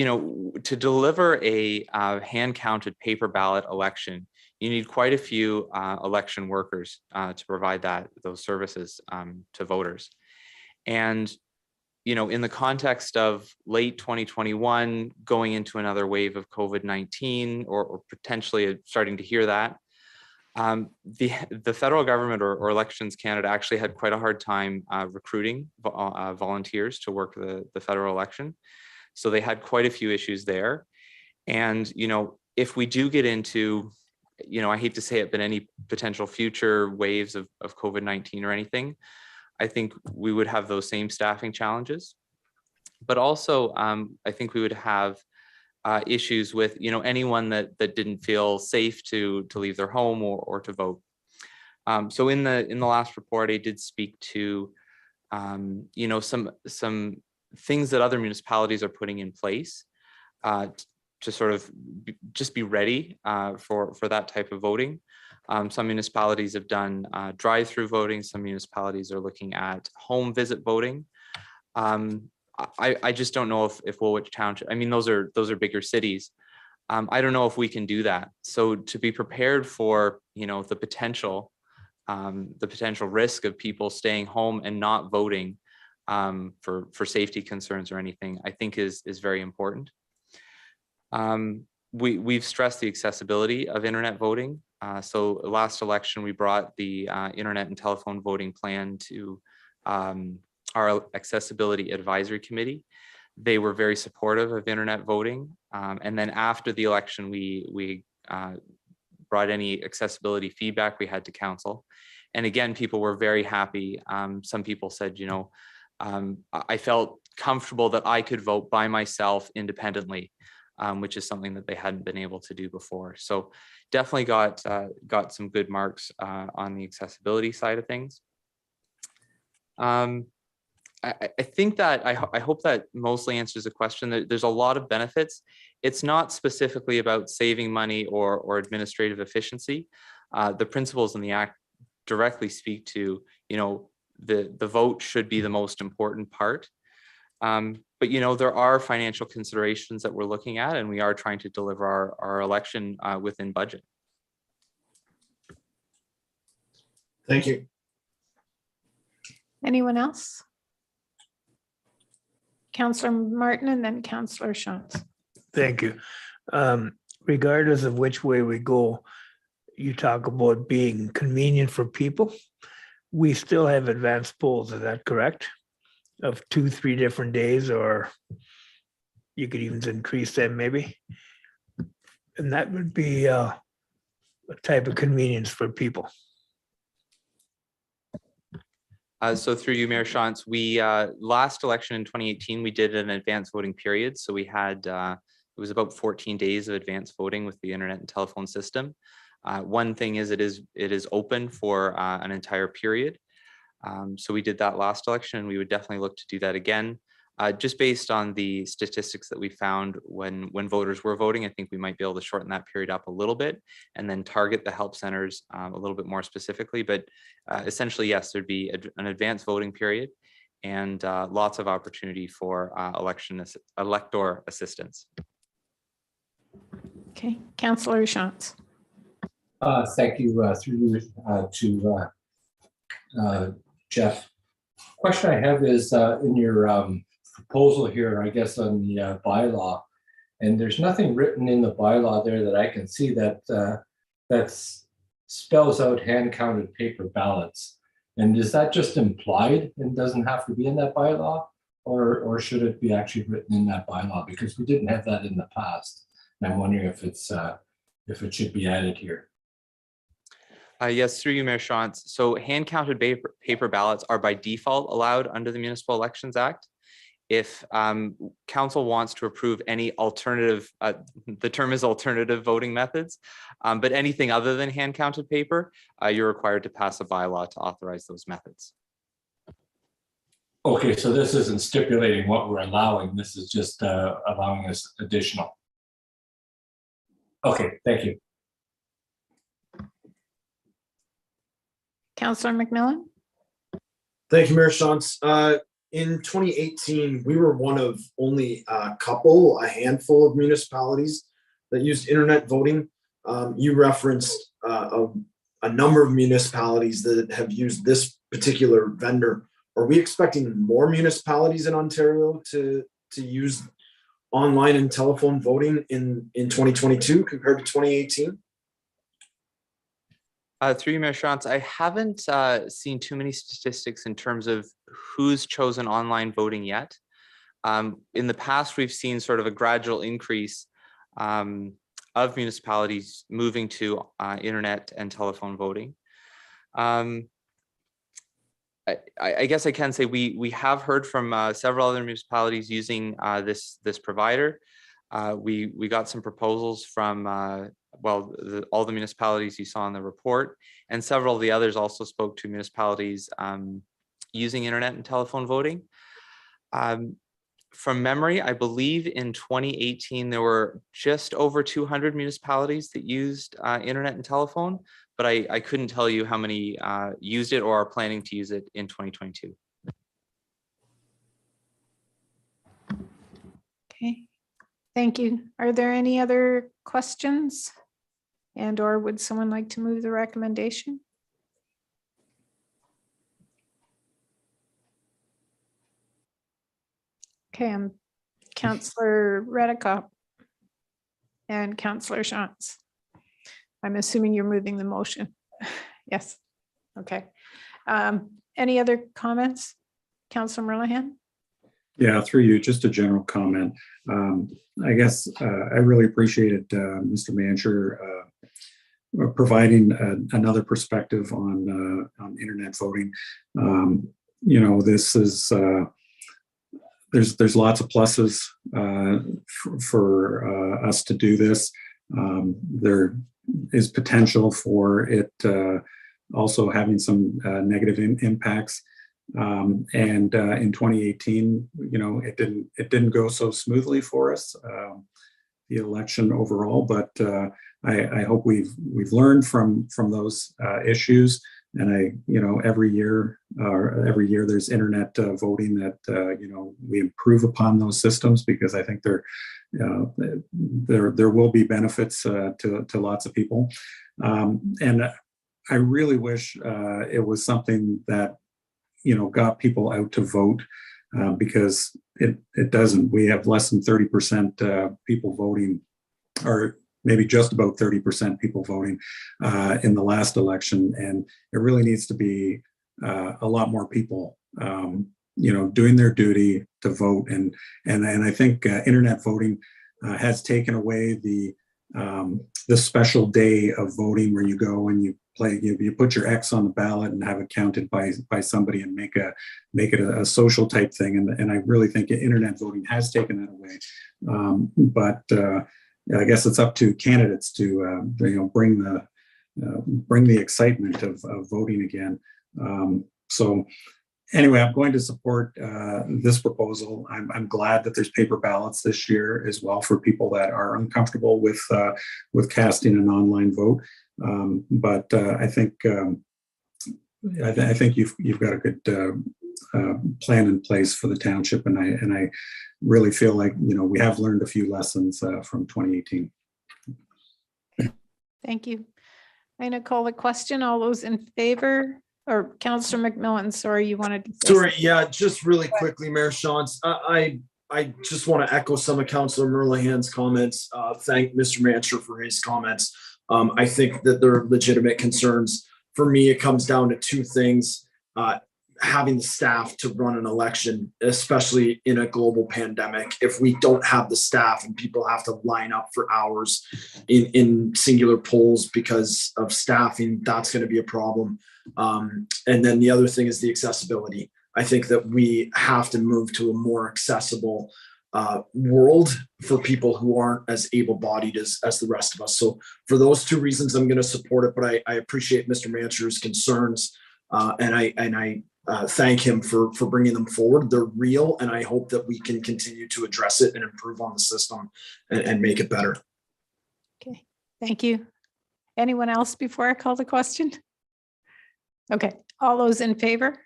to deliver a hand-counted paper ballot election, you need quite a few election workers to provide those services to voters. And in the context of late 2021, going into another wave of COVID-19, or potentially starting to hear that, the federal government or Elections Canada actually had quite a hard time recruiting volunteers to work the federal election. So they had quite a few issues there. And, if we do get into, I hate to say it, but any potential future waves of COVID-19 or anything, I think we would have those same staffing challenges. But also, I think we would have issues with, anyone that didn't feel safe to leave their home or to vote. So in the last report, I did speak to, some things that other municipalities are putting in place to sort of just be ready for that type of voting. Some municipalities have done drive-through voting. Some municipalities are looking at home visit voting. I just don't know if Woolwich Township, those are bigger cities. I don't know if we can do that. So to be prepared for, the potential risk of people staying home and not voting for safety concerns or anything, I think is very important. We've stressed the accessibility of internet voting. So last election, we brought the internet and telephone voting plan to our accessibility advisory committee. They were very supportive of internet voting. And then after the election, we brought any accessibility feedback we had to council. And again, people were very happy. Some people said, I felt comfortable that I could vote by myself independently, which is something that they hadn't been able to do before. So definitely got some good marks on the accessibility side of things. I think that I hope that mostly answers the question. There's a lot of benefits. It's not specifically about saving money or administrative efficiency. The principles in the Act directly speak to, the vote should be the most important part. But there are financial considerations that we're looking at, and we are trying to deliver our election within budget. Thank you. Anyone else? Councillor Martin and then Councillor Shantz. Thank you. Regardless of which way we go, you talk about being convenient for people. We still have advanced polls, is that correct? Of 2-3 different days, or you could even increase them maybe. And that would be a type of convenience for people. So through you, Mayor Shantz, we last election in 2018, we did an advanced voting period. So we had, it was about 14 days of advanced voting with the internet and telephone system. One thing is it is open for an entire period. So we did that last election, and we would definitely look to do that again. Just based on the statistics that we found when voters were voting, I think we might be able to shorten that period up a little bit and then target the help centers a little bit more specifically. But essentially, yes, there'd be an advanced voting period and lots of opportunity for elector assistance. Okay, Councillor Shantz. Thank you through to Jeff. Question I have is in your proposal here, I guess on the bylaw, and there's nothing written in the bylaw there that I can see that spells out hand counted paper ballots. And is that just implied and doesn't have to be in that bylaw, or should it be actually written in that bylaw? Because we didn't have that in the past. And I'm wondering if it should be added here. Yes, through you, Mayor Shantz. So hand-counted paper ballots are by default allowed under the Municipal Elections Act. If council wants to approve any alternative, the term is alternative voting methods, but anything other than hand-counted paper, you're required to pass a bylaw to authorize those methods. Okay, so this isn't stipulating what we're allowing. This is just allowing us additional. Okay, thank you. Councillor McMillan. Thank you, Mayor Shantz. in 2018, we were one of only a handful of municipalities that used internet voting. You referenced a number of municipalities that have used this particular vendor. Are we expecting more municipalities in Ontario to use online and telephone voting in 2022 compared to 2018? Through you, Mayor Shantz, I haven't seen too many statistics in terms of who's chosen online voting yet. In the past, we've seen sort of a gradual increase of municipalities moving to internet and telephone voting. I guess I can say we have heard from several other municipalities using this provider. We got some proposals from all the municipalities you saw in the report, and several of the others also spoke to municipalities using internet and telephone voting. From memory, I believe in 2018 there were just over 200 municipalities that used internet and telephone, but I couldn't tell you how many used it or are planning to use it in 2022. Okay, thank you. Are there any other questions? And or would someone like to move the recommendation? Okay, I'm Councillor Redekop and Councillor Shantz. I'm assuming you're moving the motion. Yes. Okay. Any other comments? Councillor Merlehan? Yeah, through you, just a general comment. I guess I really appreciated Mr. Mancher providing another perspective on internet voting. You know, this is there's lots of pluses for us to do this. There is potential for it also having some negative impacts. And in 2018, you know, it didn't go so smoothly for us, the election overall. But I hope we've learned from those issues. And you know, every year there's internet voting that you know, we improve upon those systems, because I think there will be benefits to lots of people. And I really wish it was something that, you know, got people out to vote, because it doesn't. We have less than 30% people voting, or maybe just about 30% people voting in the last election. And it really needs to be a lot more people, you know, doing their duty to vote. And I think internet voting has taken away the special day of voting where you go and you put your X on the ballot and have it counted by somebody and make it a social type thing. And I really think internet voting has taken that away. But I guess it's up to candidates to you know, bring the excitement of voting again. So anyway, I'm going to support this proposal. I'm glad that there's paper ballots this year as well for people that are uncomfortable with casting an online vote. But I think you've got a good plan in place for the township, and I really feel like, you know, we have learned a few lessons from 2018. Thank you. I'm going to call the question. All those in favor, or Councillor McMillan, sorry, you wanted to say Sorry, something. yeah, just really quickly, Mayor Shantz, I just want to echo some of Councillor Merlehan's comments. Thank Mr. Mancher for his comments. I think that there are legitimate concerns. For me, it comes down to two things. Having the staff to run an election, especially in a global pandemic. If we don't have the staff and people have to line up for hours in singular polls because of staffing, that's going to be a problem. And then the other thing is the accessibility. I think that we have to move to a more accessible world for people who aren't as able-bodied as the rest of us. So for those two reasons, I'm going to support it, but I appreciate Mr. Mancher's concerns, and I thank him for bringing them forward. They're real, and I hope that we can continue to address it and improve on the system and make it better. Okay, thank you. Anyone else before I call the question? Okay, all those in favor?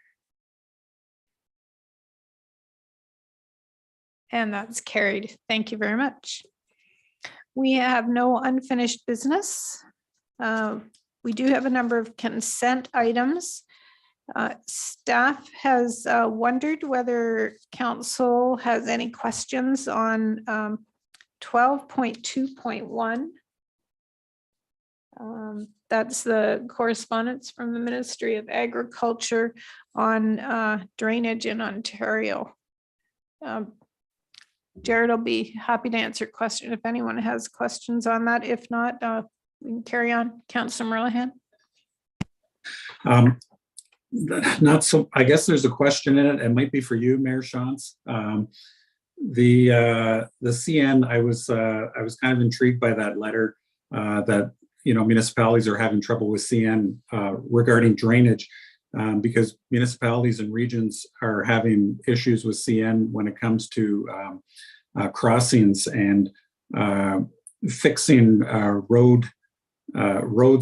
And that's carried. Thank you very much. We have no unfinished business. We do have a number of consent items. Staff has wondered whether council has any questions on 12.2.1. That's the correspondence from the Ministry of Agriculture on drainage in Ontario. Jared will be happy to answer questions if anyone has questions on that. If not, we can carry on. Councillor Merlehan. Not so, I guess there's a question in it. It might be for you, Mayor Shantz. The CN, I was kind of intrigued by that letter that, you know, municipalities are having trouble with CN regarding drainage because municipalities and regions are having issues with CN when it comes to crossings and fixing roads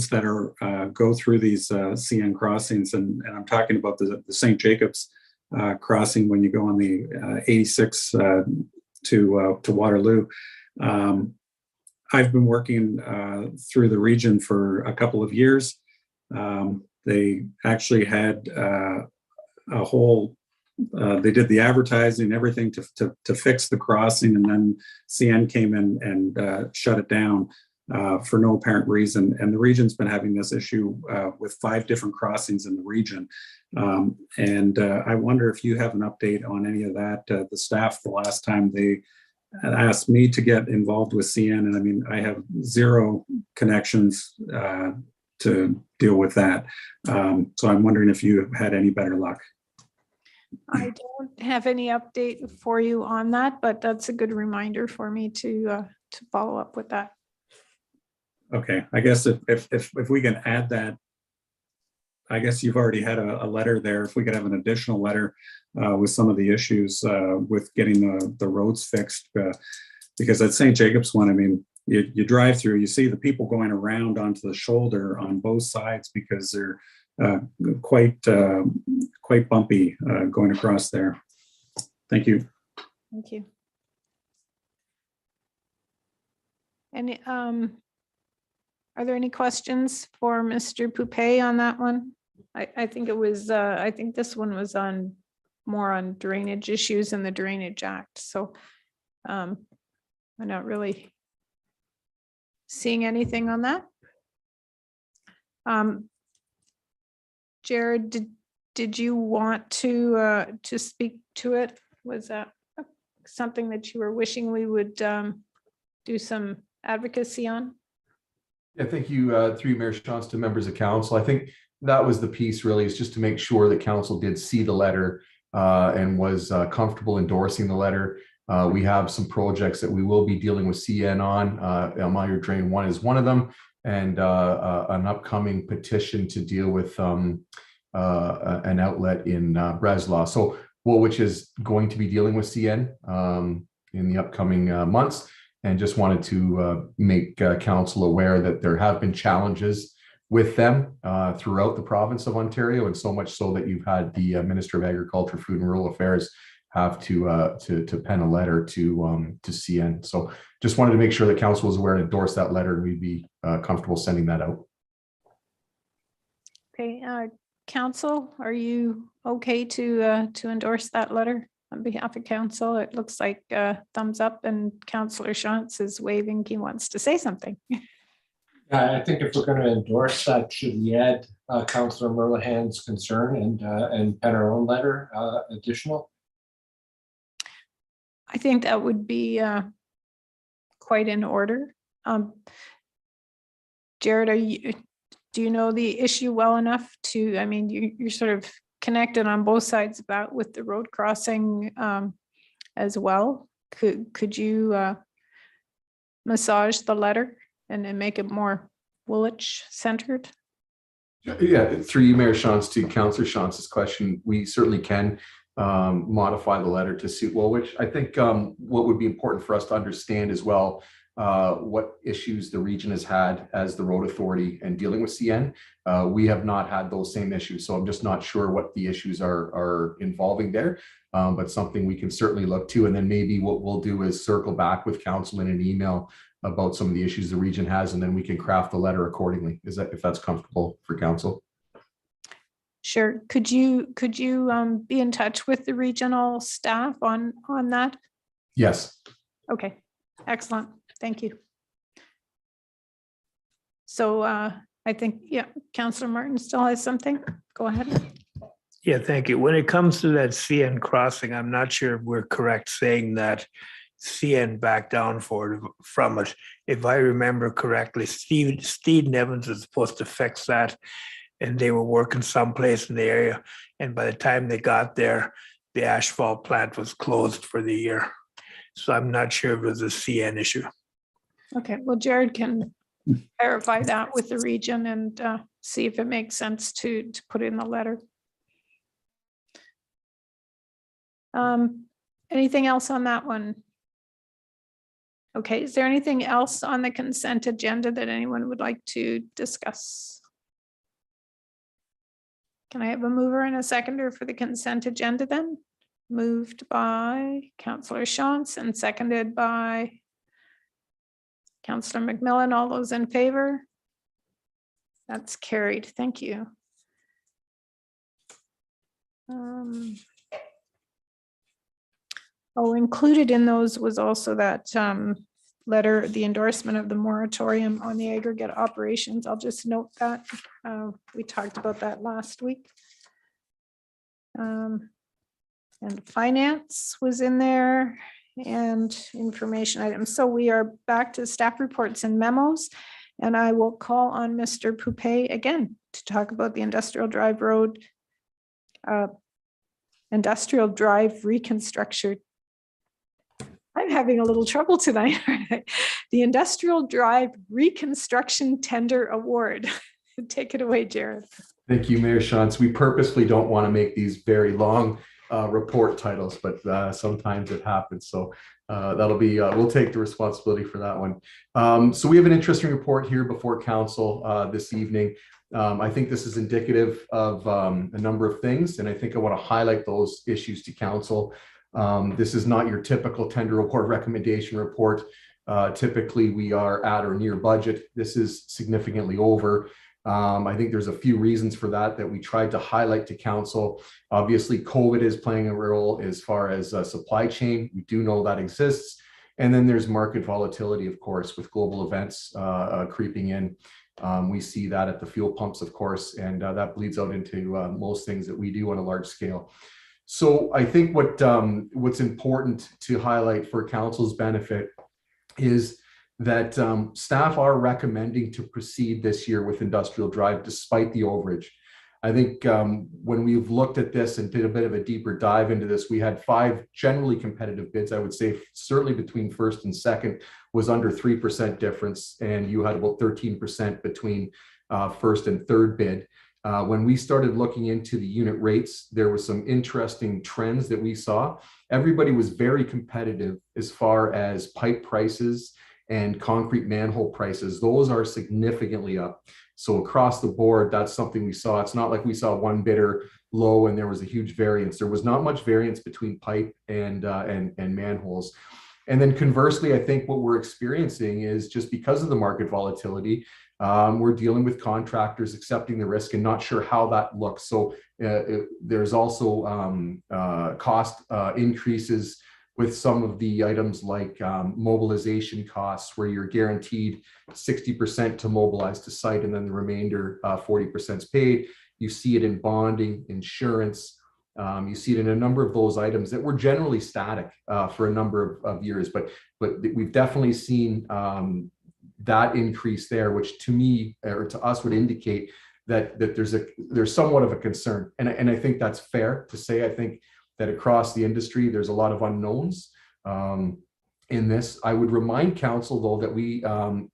that are go through these CN crossings, and I'm talking about the St. Jacobs crossing when you go on the 86 to Waterloo. I've been working through the region for a couple of years. They actually had a whole, they did the advertising, everything to fix the crossing, and then CN came in and shut it down for no apparent reason. And the region's been having this issue with 5 different crossings in the region. And I wonder if you have an update on any of that. The staff, the last time they asked me to get involved with CN, and I mean, I have 0 connections to deal with that. So I'm wondering if you have had any better luck. I don't have any update for you on that, but that's a good reminder for me to follow up with that. Okay, I guess if we can add that, I guess you've already had a letter there. If we could have an additional letter with some of the issues with getting the roads fixed, because at St. Jacobs one, I mean, you drive through, you see the people going around onto the shoulder on both sides because they're quite bumpy going across there. Thank you. Thank you. Any are there any questions for Mr. Poupey on that one? I think it was, I think this one was on more on drainage issues in the Drainage Act. So I'm not really seeing anything on that. Jared, did you want to speak to it? Was that something that you were wishing we would do some advocacy on? Yeah, thank you, through Mayor Shantz, to members of council. I think that was the piece really, is just to make sure that council did see the letter and was comfortable endorsing the letter. We have some projects that we will be dealing with CN on. Elmira Drain 1 is one of them, and an upcoming petition to deal with an outlet in Breslau. So Woolwich is going to be dealing with CN in the upcoming months. And just wanted to make council aware that there have been challenges with them throughout the province of Ontario, and so much so that you've had the Minister of Agriculture, Food and Rural Affairs have to pen a letter to CN. So just wanted to make sure that council was aware and endorse that letter, and we'd be comfortable sending that out. Okay, council, are you okay to endorse that letter? On behalf of council, it looks like thumbs up, and Councillor Shantz is waving. He wants to say something. I think if we're going to endorse that, should we add Councillor Merlehan's concern and pen our own letter additional? I think that would be quite in order. Jared, do you know the issue well enough to? I mean, you're sort of connected on both sides about with the road crossing as well. Could you massage the letter and then make it more Woolwich centered? Yeah, through you, Mayor Shantz, to Councillor Shantz's question, we certainly can modify the letter to suit Woolwich. I think what would be important for us to understand as well, what issues the region has had as the road authority and dealing with CN. We have not had those same issues. So I'm just not sure what the issues are involving there, but something we can certainly look to. And then maybe what we'll do is circle back with council in an email about some of the issues the region has, and then we can craft the letter accordingly. Is that, if that's comfortable for council? Sure. Could you be in touch with the regional staff on that? Yes. Okay, excellent. Thank you. So I think, yeah, Councillor Martin still has something. Go ahead. Yeah, thank you. When it comes to that CN crossing, I'm not sure if we're correct saying that CN backed down from it. If I remember correctly, Steve Nevins was supposed to fix that, and they were working someplace in the area. And by the time they got there, the asphalt plant was closed for the year. So I'm not sure if it was a CN issue. Okay, well, Jared can verify that with the region and see if it makes sense to put in the letter. Anything else on that one? Okay, is there anything else on the consent agenda that anyone would like to discuss? Can I have a mover and a seconder for the consent agenda then? Moved by Councillor Shantz and seconded by Councillor McMillan. All those in favor? That's carried. Thank you. Included in those was also that letter, the endorsement of the moratorium on the aggregate operations. I'll just note that we talked about that last week. And finance was in there and information items. So we are back to staff reports and memos. And I will call on Mr. Poupet again to talk about the Industrial Drive Road, Industrial Drive reconstruction. I'm having a little trouble tonight. The Industrial Drive Reconstruction Tender Award. Take it away, Jared. Thank you, Mayor Shantz. We purposely don't want to make these very long report titles, but sometimes it happens. So that'll be, we'll take the responsibility for that one. So we have an interesting report here before council this evening. I think this is indicative of a number of things, and I think I want to highlight those issues to council. This is not your typical tender award recommendation report. Typically, we are at or near budget. This is significantly over. I think there's a few reasons for that we tried to highlight to council. Obviously, COVID is playing a role as far as supply chain. We do know that exists. And then there's market volatility, of course, with global events creeping in. We see that at the fuel pumps, of course, and that bleeds out into most things that we do on a large scale. So I think what's important to highlight for council's benefit is that staff are recommending to proceed this year with Industrial Drive despite the overage. I think when we've looked at this and did a bit of a deeper dive into this, we had 5 generally competitive bids. I would say certainly between first and second was under 3% difference, and you had about 13% between first and third bid. When we started looking into the unit rates, there were some interesting trends that we saw. Everybody was very competitive as far as pipe prices and concrete manhole prices. Those are significantly up. So across the board, that's something we saw. It's not like we saw one bidder low and there was a huge variance. There was not much variance between pipe and manholes. And then conversely, I think what we're experiencing is just because of the market volatility, we're dealing with contractors accepting the risk and not sure how that looks. So there's also cost increases with some of the items like mobilization costs, where you're guaranteed 60% to mobilize to site and then the remainder 40% is paid. You see it in bonding, insurance. You see it in a number of those items that were generally static for a number of years, but we've definitely seen that increase there, which to me or to us would indicate that there's somewhat of a concern, and I think that's fair to say. I think that across the industry there's a lot of unknowns in this. I would remind council though that we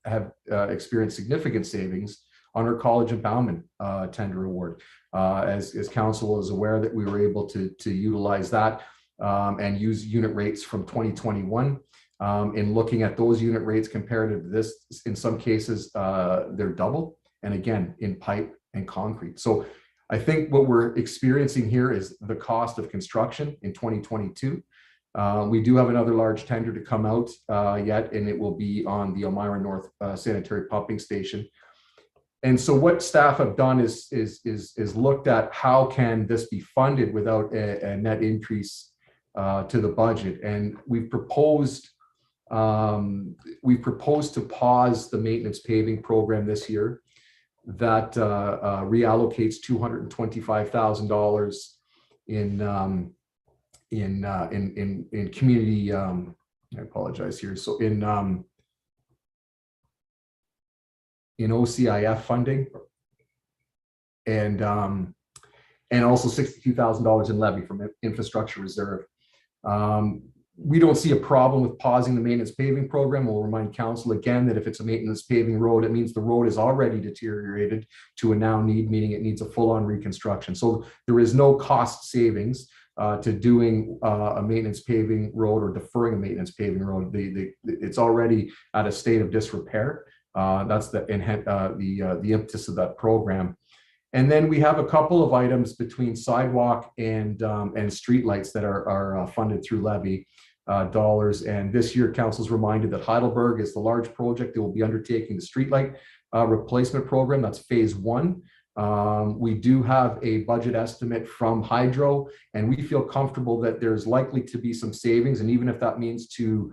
have experienced significant savings on our College of Bauman tender award. As council is aware, that we were able to utilize that and use unit rates from 2021 In looking at those unit rates comparative to this, in some cases, they're double. And again, in pipe and concrete. So I think what we're experiencing here is the cost of construction in 2022. We do have another large tender to come out yet, and it will be on the Elmira North sanitary pumping station. And so what staff have done is looked at how can this be funded without a net increase to the budget. And we've proposed to pause the maintenance paving program this year. That reallocates $225,000 in community. I apologize here. So in OCIF funding, and also $62,000 in levy from infrastructure reserve. We don't see a problem with pausing the maintenance paving program. We'll remind council again that if it's a maintenance paving road, it means the road is already deteriorated to a now need, meaning it needs a full-on reconstruction. So there is no cost savings to doing a maintenance paving road or deferring a maintenance paving road. It's already at a state of disrepair. That's the impetus of that program. And then we have a couple of items between sidewalk and streetlights that are funded through levy dollars. And this year, council's reminded that Heidelberg is the large project that will be undertaking the streetlight replacement program. That's phase 1. We do have a budget estimate from Hydro, and we feel comfortable that there's likely to be some savings. And even if that means to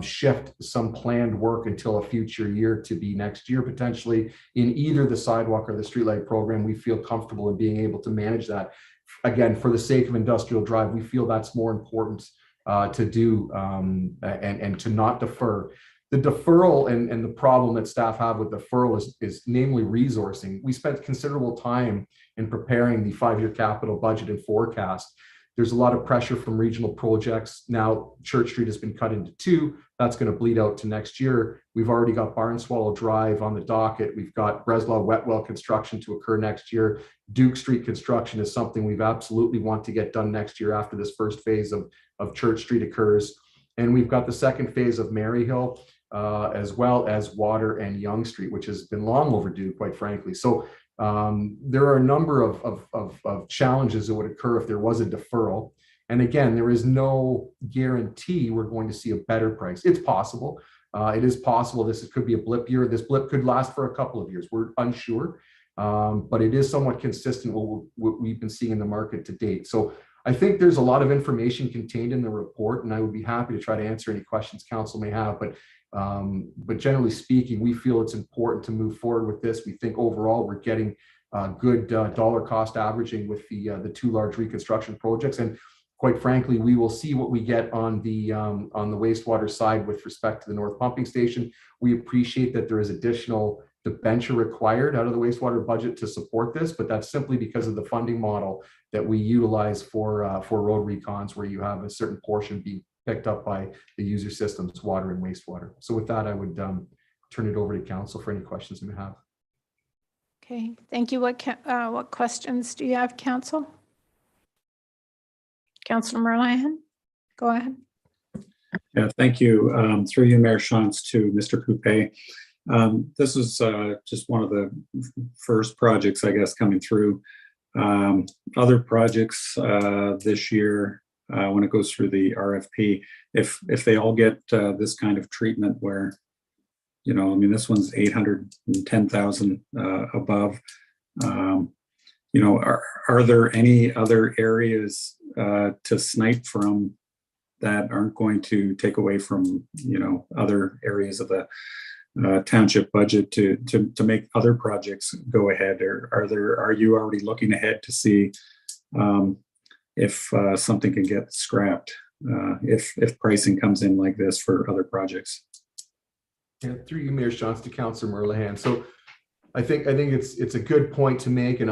shift some planned work until a future year to be next year, potentially in either the sidewalk or the streetlight program, we feel comfortable in being able to manage that. Again, for the sake of industrial drive, we feel that's more important to do and to not defer. The deferral and the problem that staff have with deferral is namely resourcing. We spent considerable time in preparing the 5-year capital budget and forecast. There's a lot of pressure from regional projects. Now, Church Street has been cut into 2. That's going to bleed out to next year. We've already got Barn Swallow Drive on the docket. We've got Breslau Wet Well construction to occur next year. Duke Street construction is something we've absolutely want to get done next year after this first phase of Church Street occurs. And we've got the second phase of Maryhill, as well as Water and Yonge Street, which has been long overdue, quite frankly. So there are a number of challenges that would occur if there was a deferral. And again, there is no guarantee we're going to see a better price. It's possible. It is possible this could be a blip year. This blip could last for a couple of years. We're unsure, but it is somewhat consistent with what we've been seeing in the market to date. So I think there's a lot of information contained in the report, and I would be happy to try to answer any questions council may have. But generally speaking, we feel it's important to move forward with this. We think overall we're getting good dollar cost averaging with the 2 large reconstruction projects, and quite frankly, we will see what we get on the wastewater side with respect to the North Pumping Station. We appreciate that there is additional debenture required out of the wastewater budget to support this, but that's simply because of the funding model that we utilize for road recons, where you have a certain portion being picked up by the user systems, water and wastewater. So with that, I would turn it over to council for any questions you may have. Okay, thank you. What questions do you have, council? Councilor Merlihan, go ahead. Yeah, thank you. Through you, Mayor Shantz, to Mr. Coupé. This is just one of the first projects, I guess, coming through. Other projects this year, when it goes through the RFP, if they all get this kind of treatment where, I mean, this one's 810,000 above, are there any other areas to snipe from that aren't going to take away from, other areas of the township budget to make other projects go ahead? Or are you already looking ahead to see if something can get scrapped if pricing comes in like this for other projects? Yeah, through you, Mayor Shantz, to Councilor Merlihan. So I think it's a good point to make, and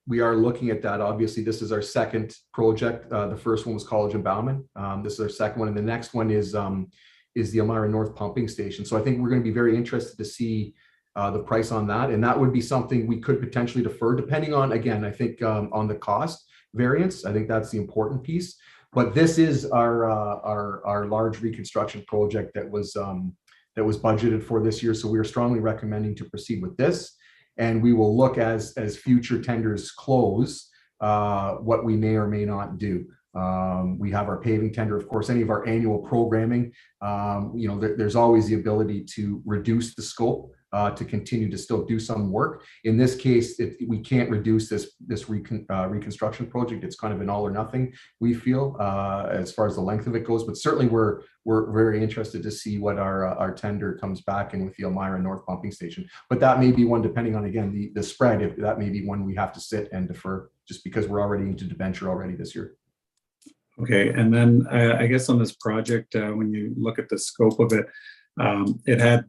we are looking at that. Obviously, this is our second project. The first one was College and Bauman. This is our second one, and the next one is the Elmira North Pumping Station. So I think we're going to be very interested to see the price on that, and that would be something we could potentially defer, depending on, again, I think on the cost variance. I think that's the important piece. But this is our large reconstruction project that was budgeted for this year. So we are strongly recommending to proceed with this. And we will look as future tenders close, what we may or may not do. We have our paving tender, of course, any of our annual programming. There's always the ability to reduce the scope to continue to still do some work. In this case, we can't reduce this reconstruction project. It's kind of an all or nothing, we feel, as far as the length of it goes. But certainly we're very interested to see what our tender comes back in with the Elmira North Pumping Station. But that may be one, depending on, again, the spread, if that may be one we have to sit and defer, just because we're already into debenture already this year. Okay, and then I guess on this project, when you look at the scope of it, it had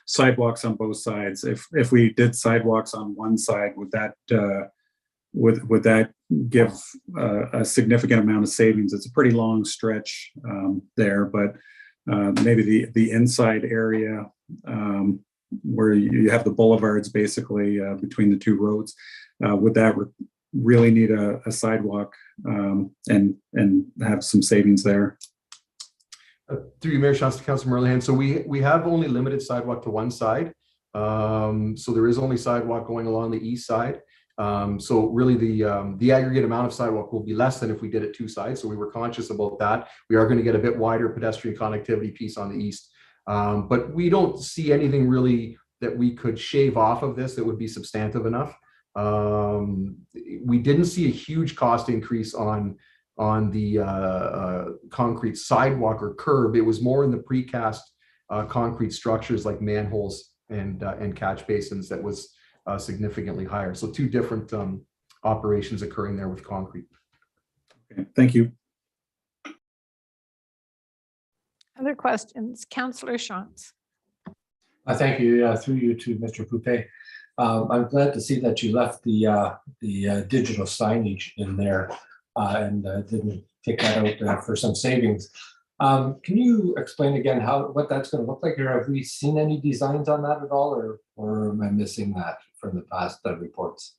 sidewalks on both sides. If we did sidewalks on one side, would that give a significant amount of savings? It's a pretty long stretch there, but maybe the inside area where you have the boulevards basically between the two roads, would that really need a sidewalk and have some savings there? Through you, Mayor Shantz, to Councilor Merlehan. So we have only limited sidewalk to one side. So there is only sidewalk going along the east side. So really the aggregate amount of sidewalk will be less than if we did it two sides. So we were conscious about that. We are going to get a bit wider pedestrian connectivity piece on the east. But we don't see anything really that we could shave off of this that would be substantive enough. We didn't see a huge cost increase on the concrete sidewalk or curb. It was more in the precast concrete structures like manholes and catch basins that was significantly higher. So two different operations occurring there with concrete. Okay, thank you. Other questions? Councillor Shantz. Thank you. Through you to Mr. Poupet. I'm glad to see that you left the digital signage in there and didn't take that out for some savings. Can you explain again what that's going to look like here? Have we seen any designs on that at all, or am I missing that from the past reports?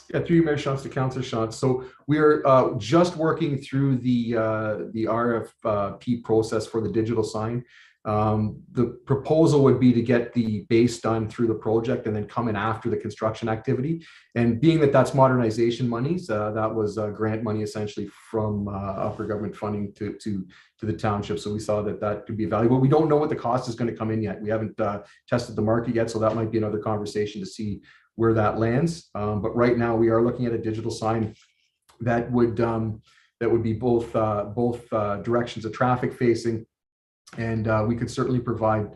Yeah, through you, Mayor Shantz, to Councillor Shantz. So we're just working through the RFP process for the digital sign. The proposal would be to get the base done through the project and then come in after the construction activity. And being that that's modernization monies, that was grant money essentially from upper government funding to the township. So we saw that could be valuable. We don't know what the cost is going to come in yet. We haven't tested the market yet, so that might be another conversation to see where that lands. But right now we are looking at a digital sign that would be both directions of traffic facing. And we could certainly provide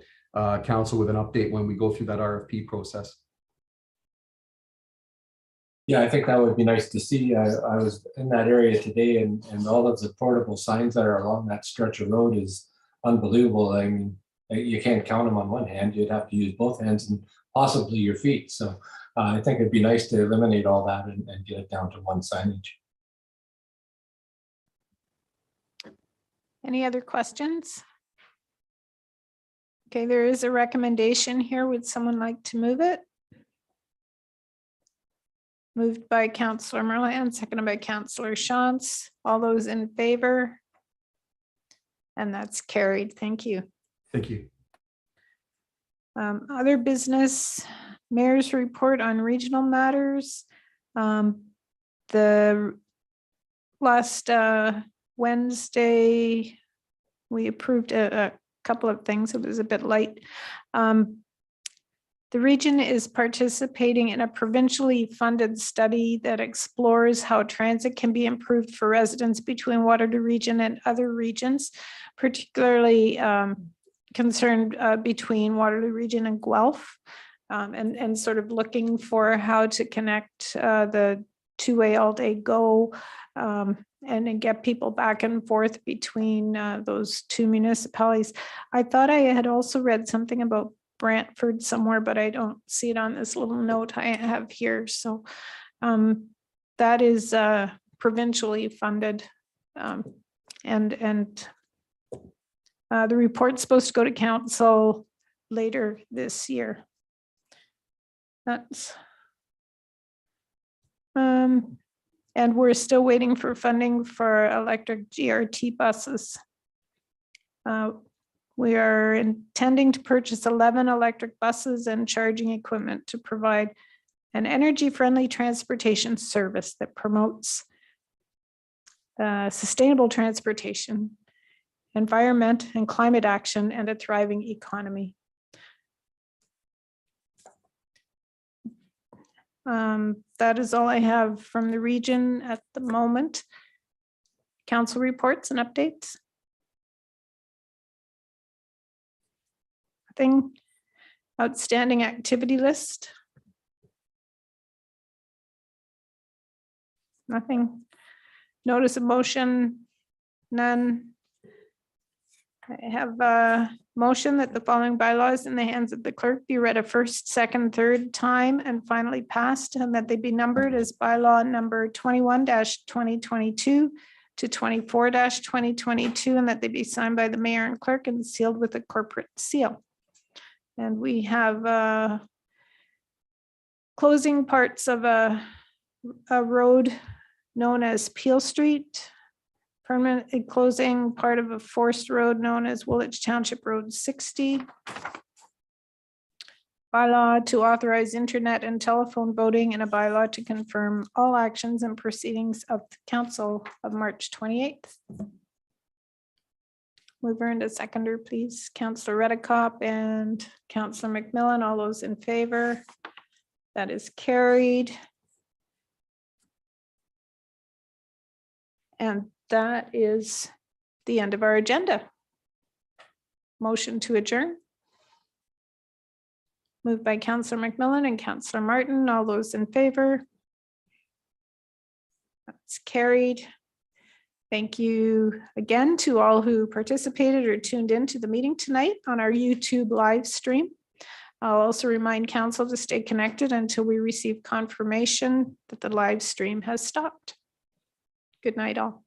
council with an update when we go through that RFP process. Yeah, I think that would be nice to see. I was in that area today, and all of the portable signs that are along that stretch of road is unbelievable. I mean, you can't count them on one hand. You'd have to use both hands and possibly your feet. So I think it'd be nice to eliminate all that and get it down to one signage. Any other questions? Okay, there is a recommendation here. Would someone like to move it? Moved by Councillor Merlehan, seconded by Councillor Shantz. All those in favor? And that's carried. Thank you. Thank you. Other business, mayor's report on regional matters. The last Wednesday, we approved a couple of things. It was a bit light. The region is participating in a provincially funded study that explores how transit can be improved for residents between Waterloo Region and other regions, particularly concerned between Waterloo Region and Guelph, and sort of looking for how to connect the two-way all-day go and get people back and forth between those two municipalities. I thought I had also read something about Brantford somewhere, but I don't see it on this little note I have here. So that is provincially funded, and the report's supposed to go to council later this year. That's And we're still waiting for funding for electric GRT buses. We are intending to purchase 11 electric buses and charging equipment to provide an energy-friendly transportation service that promotes sustainable transportation, environment and climate action, and a thriving economy. That is all I have from the region at the moment. Council reports and updates. Nothing. Outstanding activity list. Nothing. Notice of motion, none. I have a motion that the following bylaws in the hands of the clerk be read a first, second, third time and finally passed, and that they be numbered as bylaw number 21-2022 to 24-2022, and that they be signed by the mayor and clerk and sealed with a corporate seal. And we have closing parts of a road known as Peel Street, permanently closing part of a forest road known as Woolwich Township Road 60. Bylaw to authorize internet and telephone voting, and a bylaw to confirm all actions and proceedings of the council of March 28th. Mover and a seconder, please. Councillor Redekop and Councillor McMillan, all those in favor? That is carried. And that is the end of our agenda. Motion to adjourn. Moved by Councillor McMillan and Councillor Martin. All those in favor? That's carried. Thank you again to all who participated or tuned into the meeting tonight on our YouTube live stream. I'll also remind council to stay connected until we receive confirmation that the live stream has stopped. Good night, all.